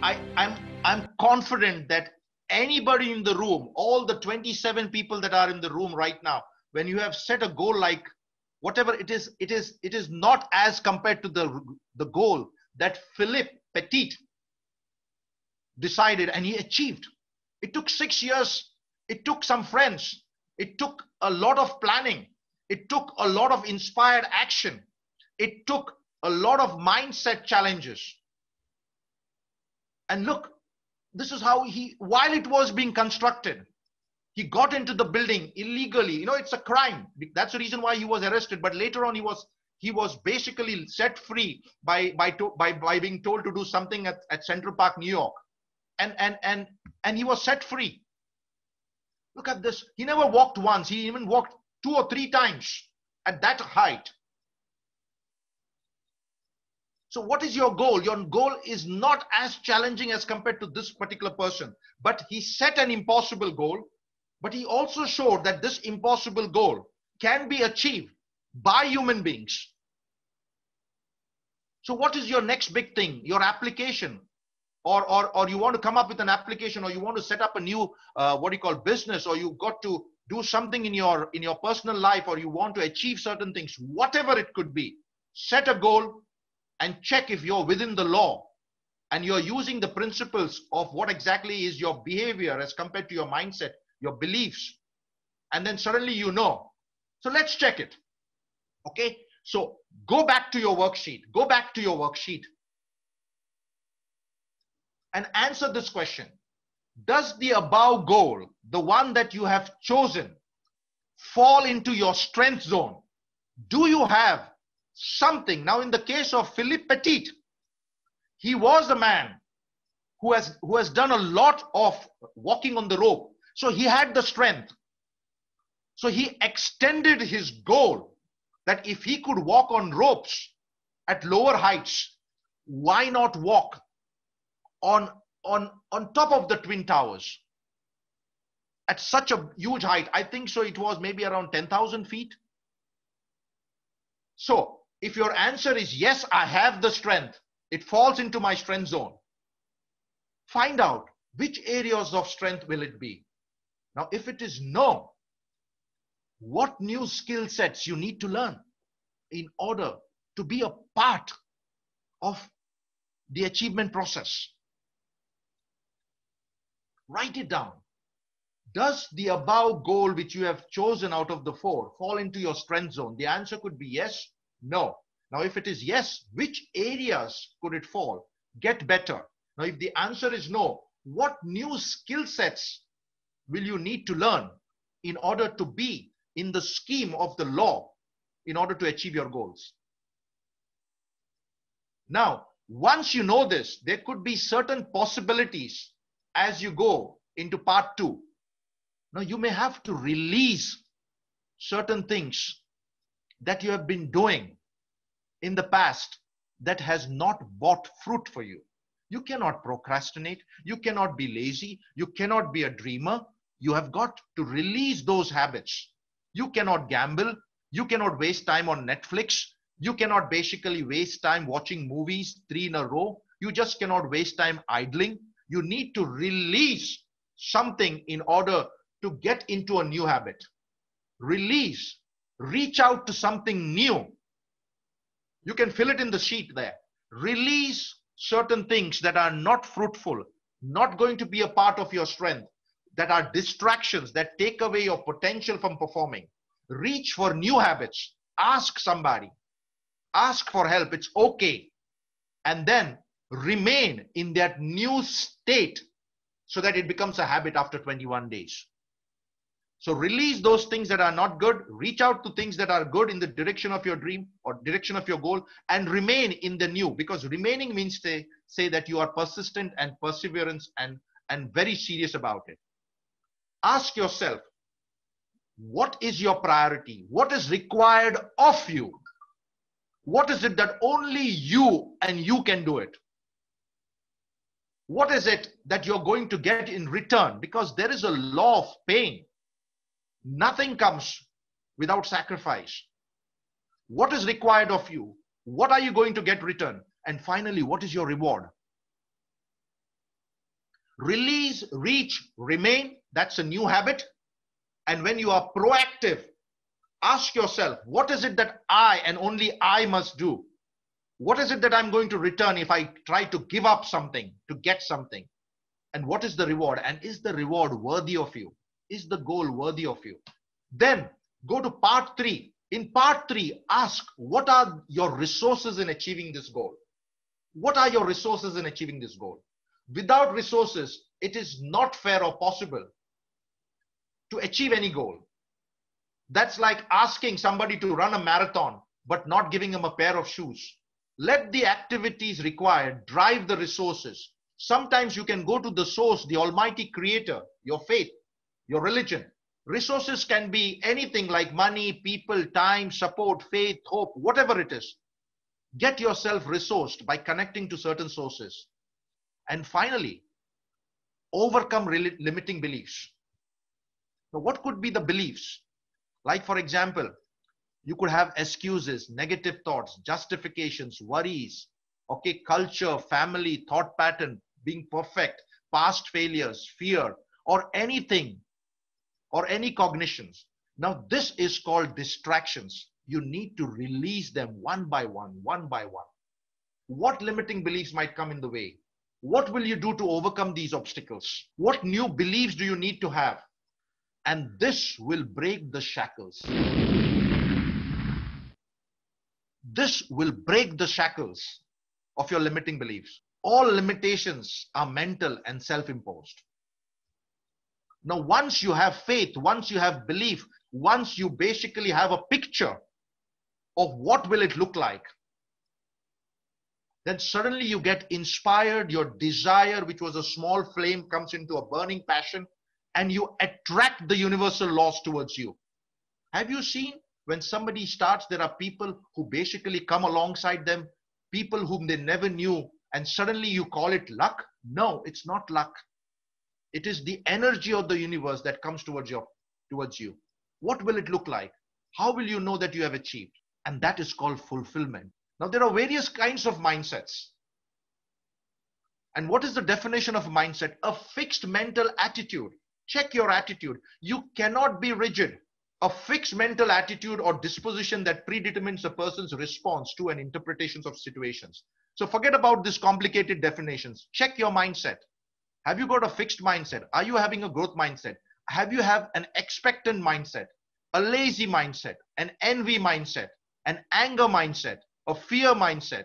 S1: I'm confident that anybody in the room, all the 27 people that are in the room right now, when you have set a goal like whatever it is not as compared to the goal that Philippe Petit, decided and he achieved. It took 6 years. It took some friends. It took a lot of planning. It took a lot of inspired action. It took a lot of mindset challenges. And look, this is how while it was being constructed, he got into the building illegally. You know, it's a crime. That's the reason why he was arrested. But later on, he was basically set free by being told to do something at Central Park, New York. And he was set free. Look at this. He never walked once. He even walked 2 or 3 times at that height. So what is your goal? Your goal is not as challenging as compared to this particular person. But he set an impossible goal. But he also showed that this impossible goal can be achieved by human beings. So what is your next big thing? Your application. Or you want to come up with an application, or you want to set up a new business, or you got to do something in your personal life, or you want to achieve certain things, whatever it could be. Set a goal and check if you're within the law and you're using the principles of what exactly is your behavior as compared to your mindset, your beliefs, and then suddenly you know. So let's check it. Okay, so go back to your worksheet. Go back to your worksheet and answer this question. Does the above goal, the one that you have chosen, fall into your strength zone? Do you have something? Now, in the case of Philippe Petit, he was a man who has done a lot of walking on the rope. So he had the strength. So he extended his goal that if he could walk on ropes at lower heights, why not walk on top of the Twin Towers at such a huge height? I think so it was maybe around 10,000 feet. So if your answer is yes, I have the strength, it falls into my strength zone, find out which areas of strength will it be. Now, if it is no, what new skill sets you need to learn in order to be a part of the achievement process? Write it down. Does the above goal which you have chosen out of the 4 fall into your strength zone? The answer could be yes, no. Now, if it is yes, which areas could it fall? Get better. Now, if the answer is no, what new skill sets will you need to learn in order to be in the scheme of the law in order to achieve your goals? Now, once you know this, there could be certain possibilities as you go into part 2. Now, you may have to release certain things that you have been doing in the past that has not brought fruit for you. You cannot procrastinate. You cannot be lazy. You cannot be a dreamer. You have got to release those habits. You cannot gamble. You cannot waste time on Netflix. You cannot basically waste time watching movies 3 in a row. You just cannot waste time idling. You need to release something in order to get into a new habit. Release. Reach out to something new. You can fill it in the sheet there. Release certain things that are not fruitful, not going to be a part of your strength, that are distractions that take away your potential from performing. Reach for new habits. Ask somebody. Ask for help. It's okay. And then remain in that new state so that it becomes a habit after 21 days. So release those things that are not good. Reach out to things that are good in the direction of your dream or direction of your goal, and remain in the new, because remaining means to say that you are persistent and perseverance and very serious about it. Ask yourself, what is your priority? What is required of you? What is it that only you and you can do it? What is it that you're going to get in return? Because there is a law of paying. Nothing comes without sacrifice. What is required of you? What are you going to get return? And finally, what is your reward? Release, reach, remain. That's a new habit. And when you are proactive, ask yourself, what is it that I and only I must do? What is it that I'm going to return if I try to give up something to get something? And what is the reward? And is the reward worthy of you? Is the goal worthy of you? Then go to part 3. In part 3, ask, what are your resources in achieving this goal? What are your resources in achieving this goal? Without resources, it is not fair or possible to achieve any goal. That's like asking somebody to run a marathon, but not giving him a pair of shoes. Let the activities required drive the resources. Sometimes you can go to the source, the Almighty Creator, your faith, your religion. Resources can be anything like money, people, time, support, faith, hope, whatever it is. Get yourself resourced by connecting to certain sources. And finally, overcome limiting beliefs. Now, what could be the beliefs? Like, for example, you could have excuses, negative thoughts, justifications, worries, okay, culture, family, thought pattern, being perfect, past failures, fear, or anything, or any cognitions. Now, this is called distractions. You need to release them one by one, one by one. What limiting beliefs might come in the way? What will you do to overcome these obstacles? What new beliefs do you need to have? And this will break the shackles. This will break the shackles of your limiting beliefs. All limitations are mental and self-imposed. Now, once you have faith, once you have belief, once you basically have a picture of what will it look like, then suddenly you get inspired, your desire, which was a small flame, comes into a burning passion, and you attract the universal laws towards you. Have you seen when somebody starts, there are people who basically come alongside them, people whom they never knew, and suddenly you call it luck? No, it's not luck. It is the energy of the universe that comes towards you. What will it look like? How will you know that you have achieved? And that is called fulfillment. Now, there are various kinds of mindsets. And what is the definition of a mindset? A fixed mental attitude. Check your attitude. You cannot be rigid. A fixed mental attitude or disposition that predetermines a person's response to and interpretations of situations. So forget about these complicated definitions. Check your mindset. Have you got a fixed mindset? Are you having a growth mindset? Have you have an expectant mindset, a lazy mindset, an envy mindset, an anger mindset, a fear mindset,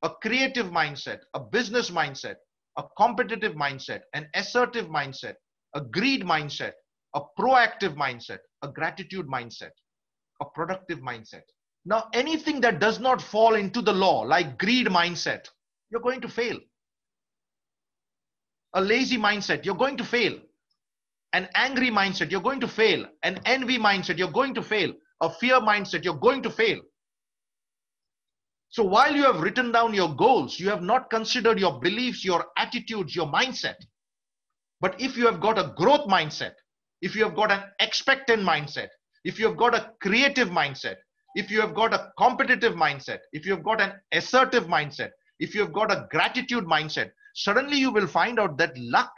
S1: a creative mindset, a business mindset, a competitive mindset, an assertive mindset, a greed mindset, a proactive mindset, a gratitude mindset, a productive mindset? Now, anything that does not fall into the law, like greed mindset, you're going to fail. A lazy mindset, you're going to fail. An angry mindset, you're going to fail. An envy mindset, you're going to fail. A fear mindset, you're going to fail. So while you have written down your goals, you have not considered your beliefs, your attitudes, your mindset. But if you have got a growth mindset, if you have got an expectant mindset, if you have got a creative mindset, if you have got a competitive mindset, if you have got an assertive mindset, if you have got a gratitude mindset, suddenly you will find out that luck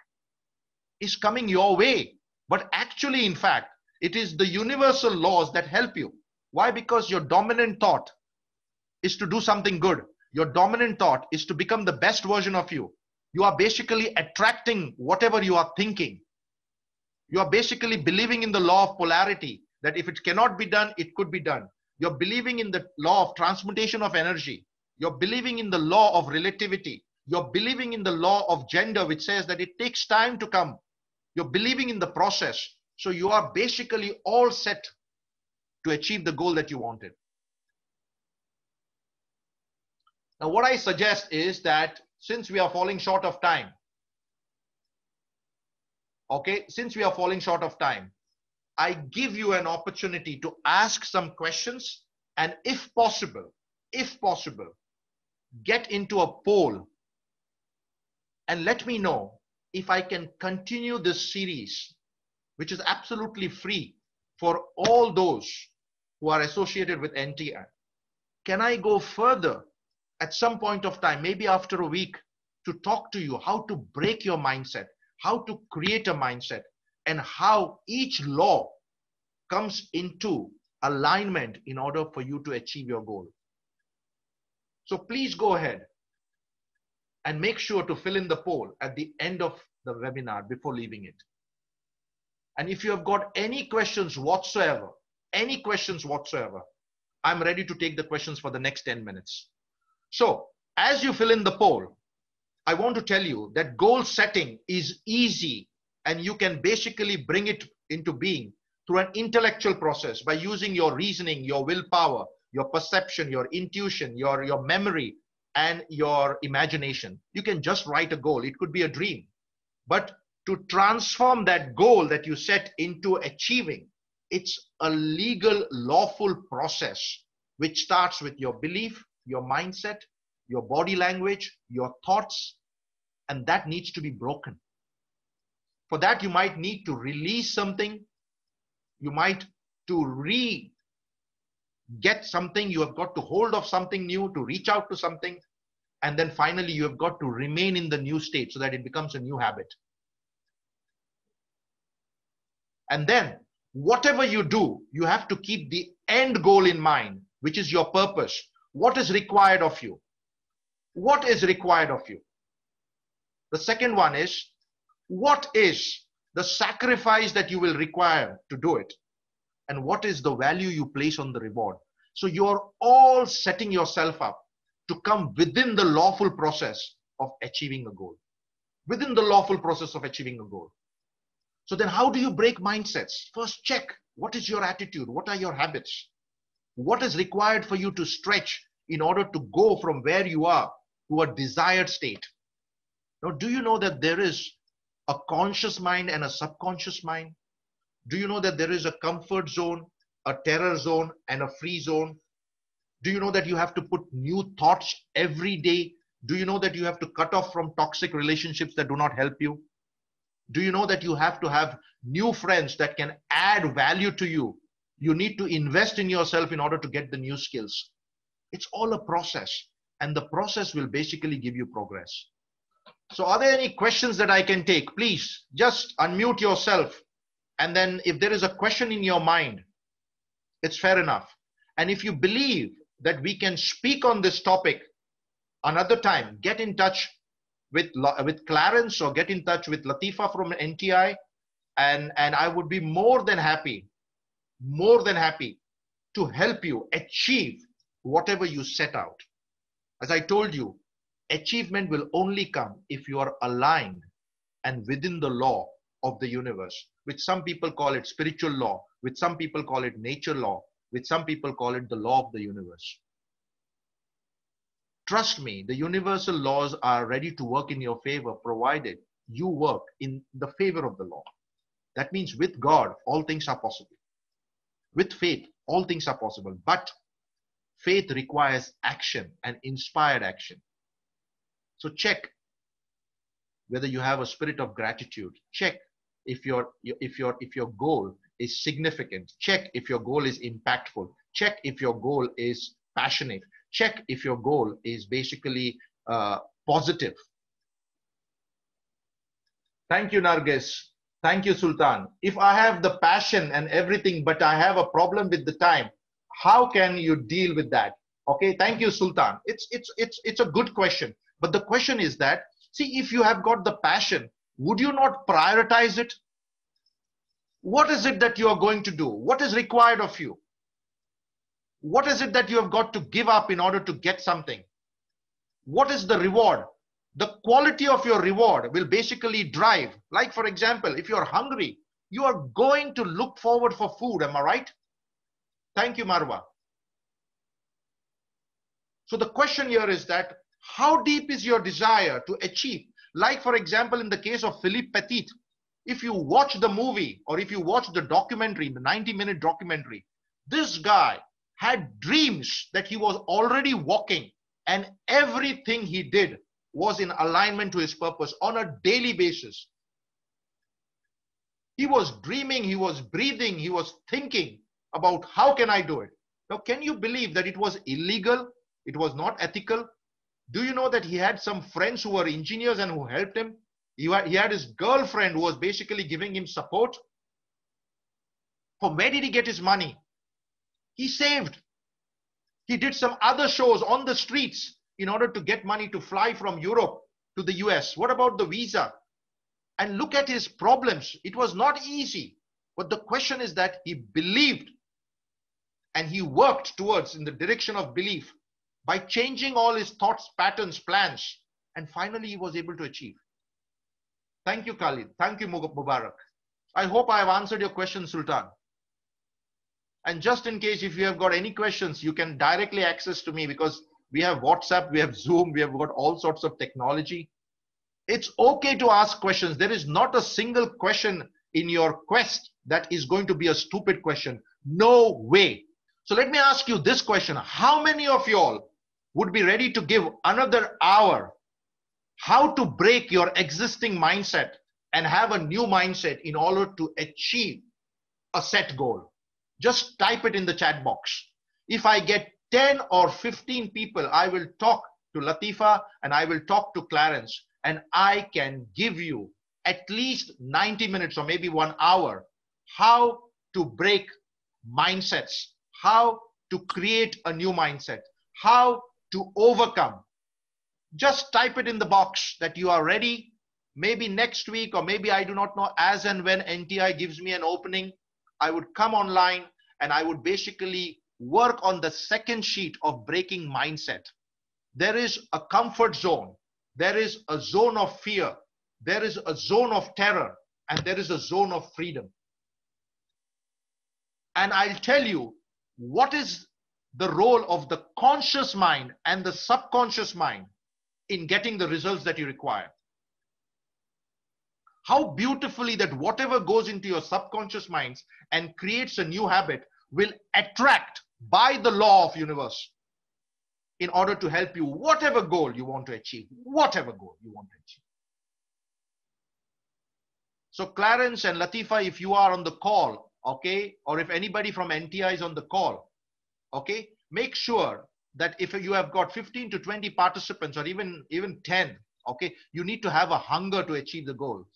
S1: is coming your way. But actually, in fact, it is the universal laws that help you. Why? Because your dominant thought is to do something good. Your dominant thought is to become the best version of you. You are basically attracting whatever you are thinking. You are basically believing in the law of polarity, that if it cannot be done, it could be done. You're believing in the law of transmutation of energy. You're believing in the law of relativity. You're believing in the law of gender, which says that it takes time to come. You're believing in the process. So you are basically all set to achieve the goal that you wanted. Now, what I suggest is that since we are falling short of time, I give you an opportunity to ask some questions, and if possible, get into a poll and let me know if I can continue this series, which is absolutely free for all those who are associated with NTI. Can I go further at some point of time, maybe after a week, to talk to you how to break your mindset, how to create a mindset, and how each law comes into alignment in order for you to achieve your goal? So please go ahead and make sure to fill in the poll at the end of the webinar before leaving it. And if you have got any questions whatsoever, I'm ready to take the questions for the next 10 minutes. So as you fill in the poll, I want to tell you that goal setting is easy, and you can basically bring it into being through an intellectual process by using your reasoning, your willpower, your perception, your intuition, your memory, and your imagination. You can just write a goal. It could be a dream. But to transform that goal that you set into achieving, it's a legal, lawful process which starts with your belief, your mindset, your body language, your thoughts, and that needs to be broken. For that, you might need to release something. You might to get something. You have got to hold of something new, to reach out to something. And then finally, you have got to remain in the new state so that it becomes a new habit. And then whatever you do, you have to keep the end goal in mind, which is your purpose. What is required of you? What is required of you? The second one is, what is the sacrifice that you will require to do it? And what is the value you place on the reward? So you're all setting yourself up to come within the lawful process of achieving a goal. Within the lawful process of achieving a goal. So then how do you break mindsets? First, check what is your attitude? What are your habits? What is required for you to stretch in order to go from where you are to a desired state? Now, do you know that there is a conscious mind and a subconscious mind? Do you know that there is a comfort zone, a terror zone, and a free zone? Do you know that you have to put new thoughts every day? Do you know that you have to cut off from toxic relationships that do not help you? Do you know that you have to have new friends that can add value to you? You need to invest in yourself in order to get the new skills. It's all a process, and the process will basically give you progress. So are there any questions that I can take? Please just unmute yourself. And then if there is a question in your mind, it's fair enough. And if you believe that we can speak on this topic another time, get in touch with Clarence or get in touch with Latifa from NTI. And I would be more than happy to help you achieve whatever you set out. As I told you, achievement will only come if you are aligned and within the law of the universe, which some people call it spiritual law, which some people call it nature law, which some people call it the law of the universe. Trust me, the universal laws are ready to work in your favor, provided you work in the favor of the law. That means with God, all things are possible. With faith, all things are possible. But faith requires action and inspired action. So check whether you have a spirit of gratitude. Check if your goal is significant. Check if your goal is impactful. Check if your goal is passionate. Check if your goal is basically positive. Thank you, Nargis. Thank you, Sultan. If I have the passion and everything, but I have a problem with the time, how can you deal with that? Okay, thank you, Sultan. It's a good question. But the question is that, see, if you have got the passion, would you not prioritize it? What is it that you are going to do? What is required of you? What is it that you have got to give up in order to get something? What is the reward? The quality of your reward will basically drive. Like, for example, if you're hungry, you are going to look forward for food. Am I right? Thank you, Marwa. So the question here is that, how deep is your desire to achieve? Like, for example, in the case of Philippe Petit, if you watch the movie or if you watch the documentary, the 90-minute documentary, this guy had dreams that he was already walking, and everything he did was in alignment to his purpose on a daily basis. He was dreaming, he was breathing, he was thinking about how can I do it? Now, can you believe that it was illegal? It was not ethical. Do you know that he had some friends who were engineers and who helped him? He had his girlfriend who was basically giving him support. From where did he get his money? He saved. He did some other shows on the streets in order to get money to fly from Europe to the US. What about the visa? And look at his problems. It was not easy. But the question is that he believed and he worked towards in the direction of belief by changing all his thoughts, patterns, plans. And finally, he was able to achieve. Thank you, Khalid. Thank you, Mubarak. I hope I have answered your question, Sultan. And just in case, if you have got any questions, you can directly access to me because we have WhatsApp, we have Zoom, we have got all sorts of technology. It's okay to ask questions. There is not a single question in your quest that is going to be a stupid question. No way. So let me ask you this question. How many of y'all would be ready to give another hour how to break your existing mindset and have a new mindset in order to achieve a set goal? Just type it in the chat box. If I get 10 or 15 people, I will talk to Latifa and I will talk to Clarence, and I can give you at least 90 minutes or maybe 1 hour how to break mindsets, how to create a new mindset, how to overcome. Just type it in the box that you are ready. Maybe next week, or maybe I do not know, as and when NTI gives me an opening, I would come online and I would basically work on the second sheet of breaking mindset. There is a comfort zone. There is a zone of fear. There is a zone of terror, and there is a zone of freedom. And I'll tell you what is the role of the conscious mind and the subconscious mind in getting the results that you require. How beautifully that whatever goes into your subconscious minds and creates a new habit will attract by the law of universe in order to help you whatever goal you want to achieve, whatever goal you want to achieve. So Clarence and Latifa, if you are on the call, okay, or if anybody from NTI is on the call, okay, make sure that if you have got 15 to 20 participants or even 10, okay, you need to have a hunger to achieve the goals.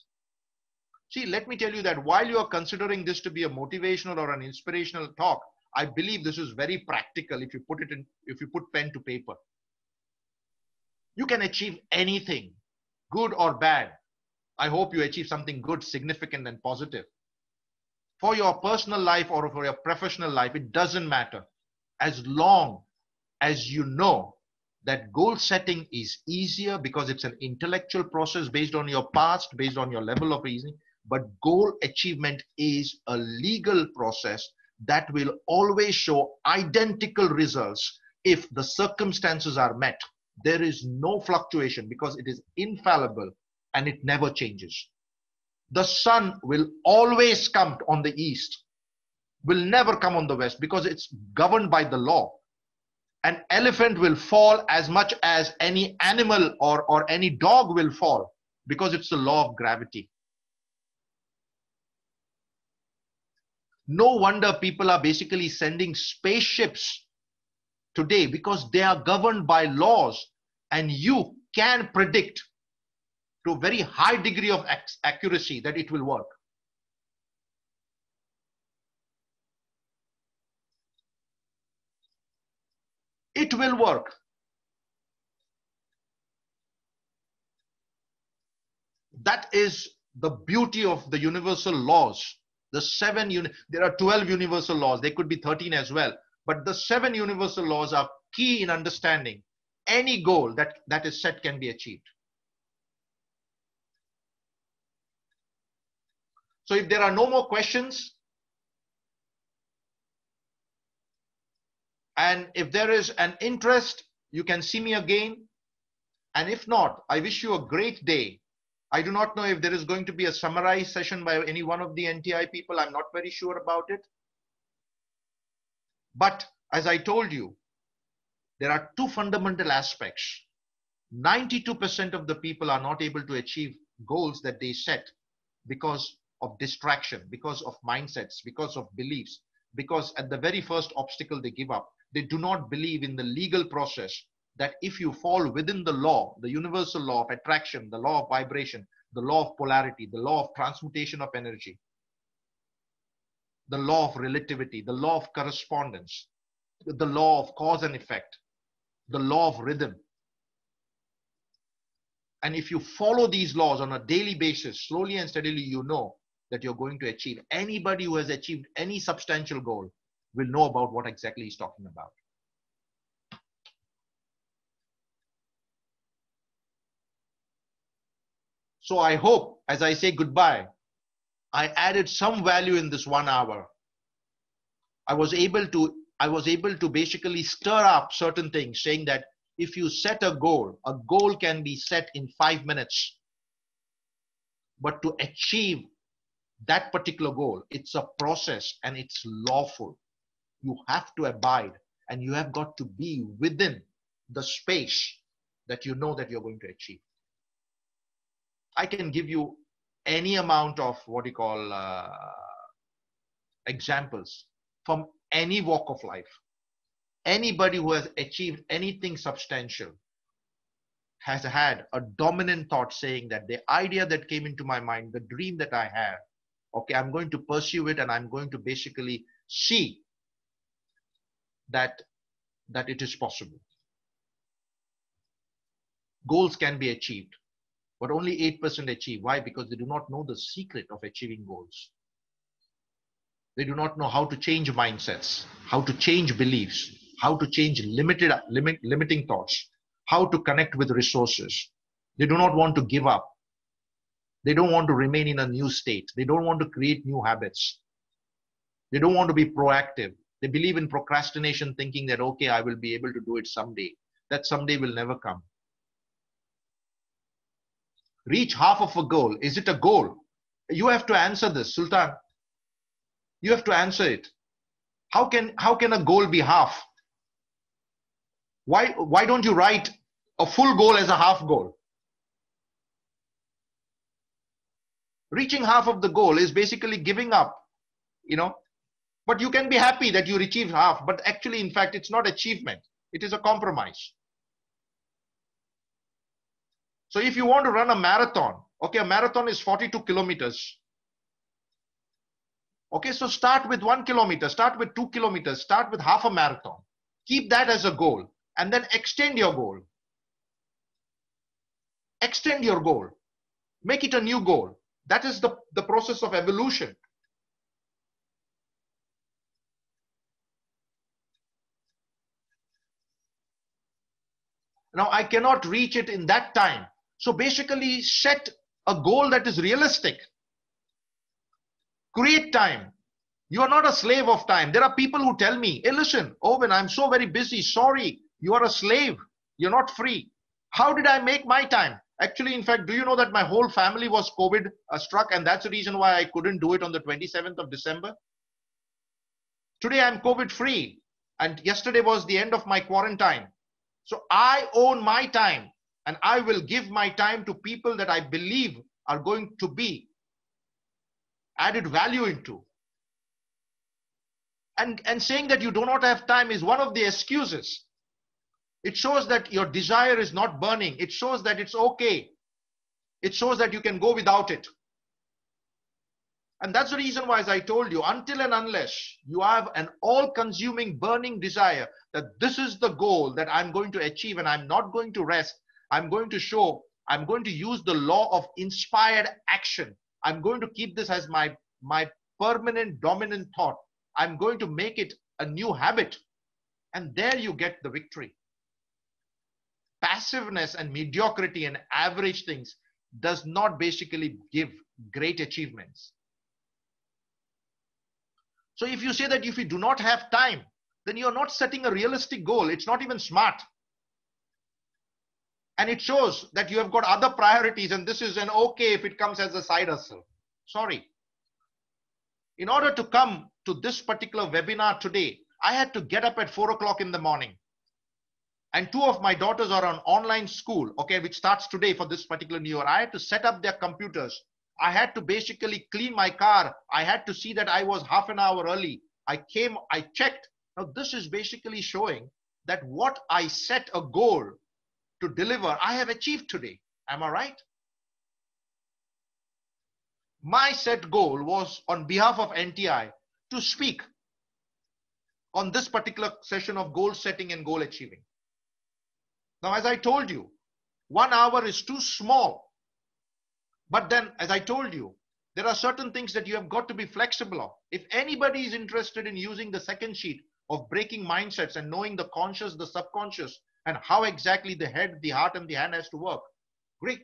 S1: See, let me tell you that while you are considering this to be a motivational or an inspirational talk, I believe this is very practical if you put it in, if you put pen to paper. You can achieve anything, good or bad. I hope you achieve something good, significant, and positive. For your personal life or for your professional life, it doesn't matter. As long as you know that goal setting is easier because it's an intellectual process based on your past, based on your level of reasoning, but goal achievement is a legal process that will always show identical results if the circumstances are met. There is no fluctuation because it is infallible and it never changes. The sun will always come on the east, will never come on the west because it's governed by the law. An elephant will fall as much as any animal or any dog will fall because it's the law of gravity. No wonder people are basically sending spaceships today because they are governed by laws, and you can predict to a very high degree of accuracy that it will work. It will work. That is the beauty of the universal laws. There are 12 universal laws. There could be 13 as well. But the 7 universal laws are key in understanding any goal that is set can be achieved. So if there are no more questions, and if there is an interest, you can see me again. And if not, I wish you a great day. I do not know if there is going to be a summary session by any one of the NTI people. I'm not very sure about it. But as I told you, there are 2 fundamental aspects. 92% of the people are not able to achieve goals that they set because of distraction, because of mindsets, because of beliefs, because at the very first obstacle they give up. They do not believe in the legal process that if you fall within the law, the universal law of attraction, the law of vibration, the law of polarity, the law of transmutation of energy, the law of relativity, the law of correspondence, the law of cause and effect, the law of rhythm, And if you follow these laws on a daily basis, slowly and steadily, you know that you're going to achieve. Anybody who has achieved any substantial goal will know about what exactly he's talking about. So I hope, as I say goodbye, I added some value in this 1 hour. I was able to basically stir up certain things, saying that if you set a goal can be set in 5 minutes. But to achieve that particular goal, it's a process and it's lawful. You have to abide and you have got to be within the space that you know that you're going to achieve. I can give you any amount of what you call examples from any walk of life. Anybody who has achieved anything substantial has had a dominant thought saying that the idea that came into my mind, the dream that I have, okay, I'm going to pursue it and I'm going to basically see that it is possible. Goals can be achieved, but only 8% achieve. Why? Because they do not know the secret of achieving goals. They do not know how to change mindsets, how to change beliefs, how to change limiting thoughts, how to connect with resources. They do not want to give up. They don't want to remain in a new state. They don't want to create new habits. They don't want to be proactive. They believe in procrastination, thinking that, okay, I will be able to do it someday. That someday will never come. Reach half of a goal. Is it a goal? You have to answer this, Sultan. You have to answer it. How can a goal be half? Why don't you write a full goal as a half goal? Reaching half of the goal is basically giving up, you know. But you can be happy that you achieved half, but actually, in fact, it's not achievement. It is a compromise. So if you want to run a marathon, okay, a marathon is 42 kilometers. Okay, so start with 1 kilometer, start with 2 kilometers, start with half a marathon. Keep that as a goal and then extend your goal. Extend your goal. Make it a new goal. That is the process of evolution. Now, I cannot reach it in that time. So basically, set a goal that is realistic. Create time. You are not a slave of time. There are people who tell me, hey, listen, Owen, I'm so very busy. Sorry, you are a slave. You're not free. How did I make my time? Actually, in fact, do you know that my whole family was COVID struck, and that's the reason why I couldn't do it on the 27th of December? Today, I'm COVID free, and yesterday was the end of my quarantine. So I own my time, and I will give my time to people that I believe are going to be added value into. And saying that you do not have time is one of the excuses. It shows that your desire is not burning. It shows that it's okay. It shows that you can go without it. And that's the reason why, as I told you, until and unless you have an all-consuming burning desire that this is the goal that I'm going to achieve and I'm not going to rest, I'm going to use the law of inspired action. I'm going to keep this as my permanent dominant thought. I'm going to make it a new habit. And there you get the victory. Passiveness and mediocrity and average things does not basically give great achievements. So if you say that if you do not have time, then you're not setting a realistic goal. It's not even smart. And it shows that you have got other priorities, and this is an okay if it comes as a side hustle. Sorry. In order to come to this particular webinar today, I had to get up at 4 o'clock in the morning. And 2 of my daughters are on online school, okay, which starts today for this particular new year. I had to set up their computers. I had to basically clean my car. I had to see that I was half an hour early. I checked. Now this is basically showing that what I set a goal to deliver, I have achieved today. Am I right? My set goal was on behalf of NTI to speak on this particular session of goal setting and goal achieving. Now, as I told you, 1 hour is too small. But then, as I told you, there are certain things that you have got to be flexible of. If anybody is interested in using the second sheet of breaking mindsets and knowing the conscious, the subconscious, and how exactly the head, the heart, and the hand has to work, great.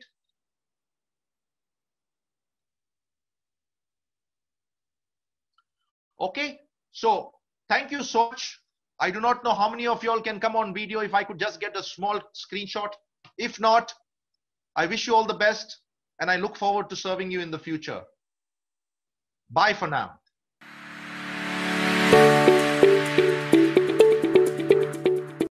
S1: Okay, so thank you so much. I do not know how many of you all can come on video. If I could just get a small screenshot. If not, I wish you all the best and I look forward to serving you in the future. Bye for now.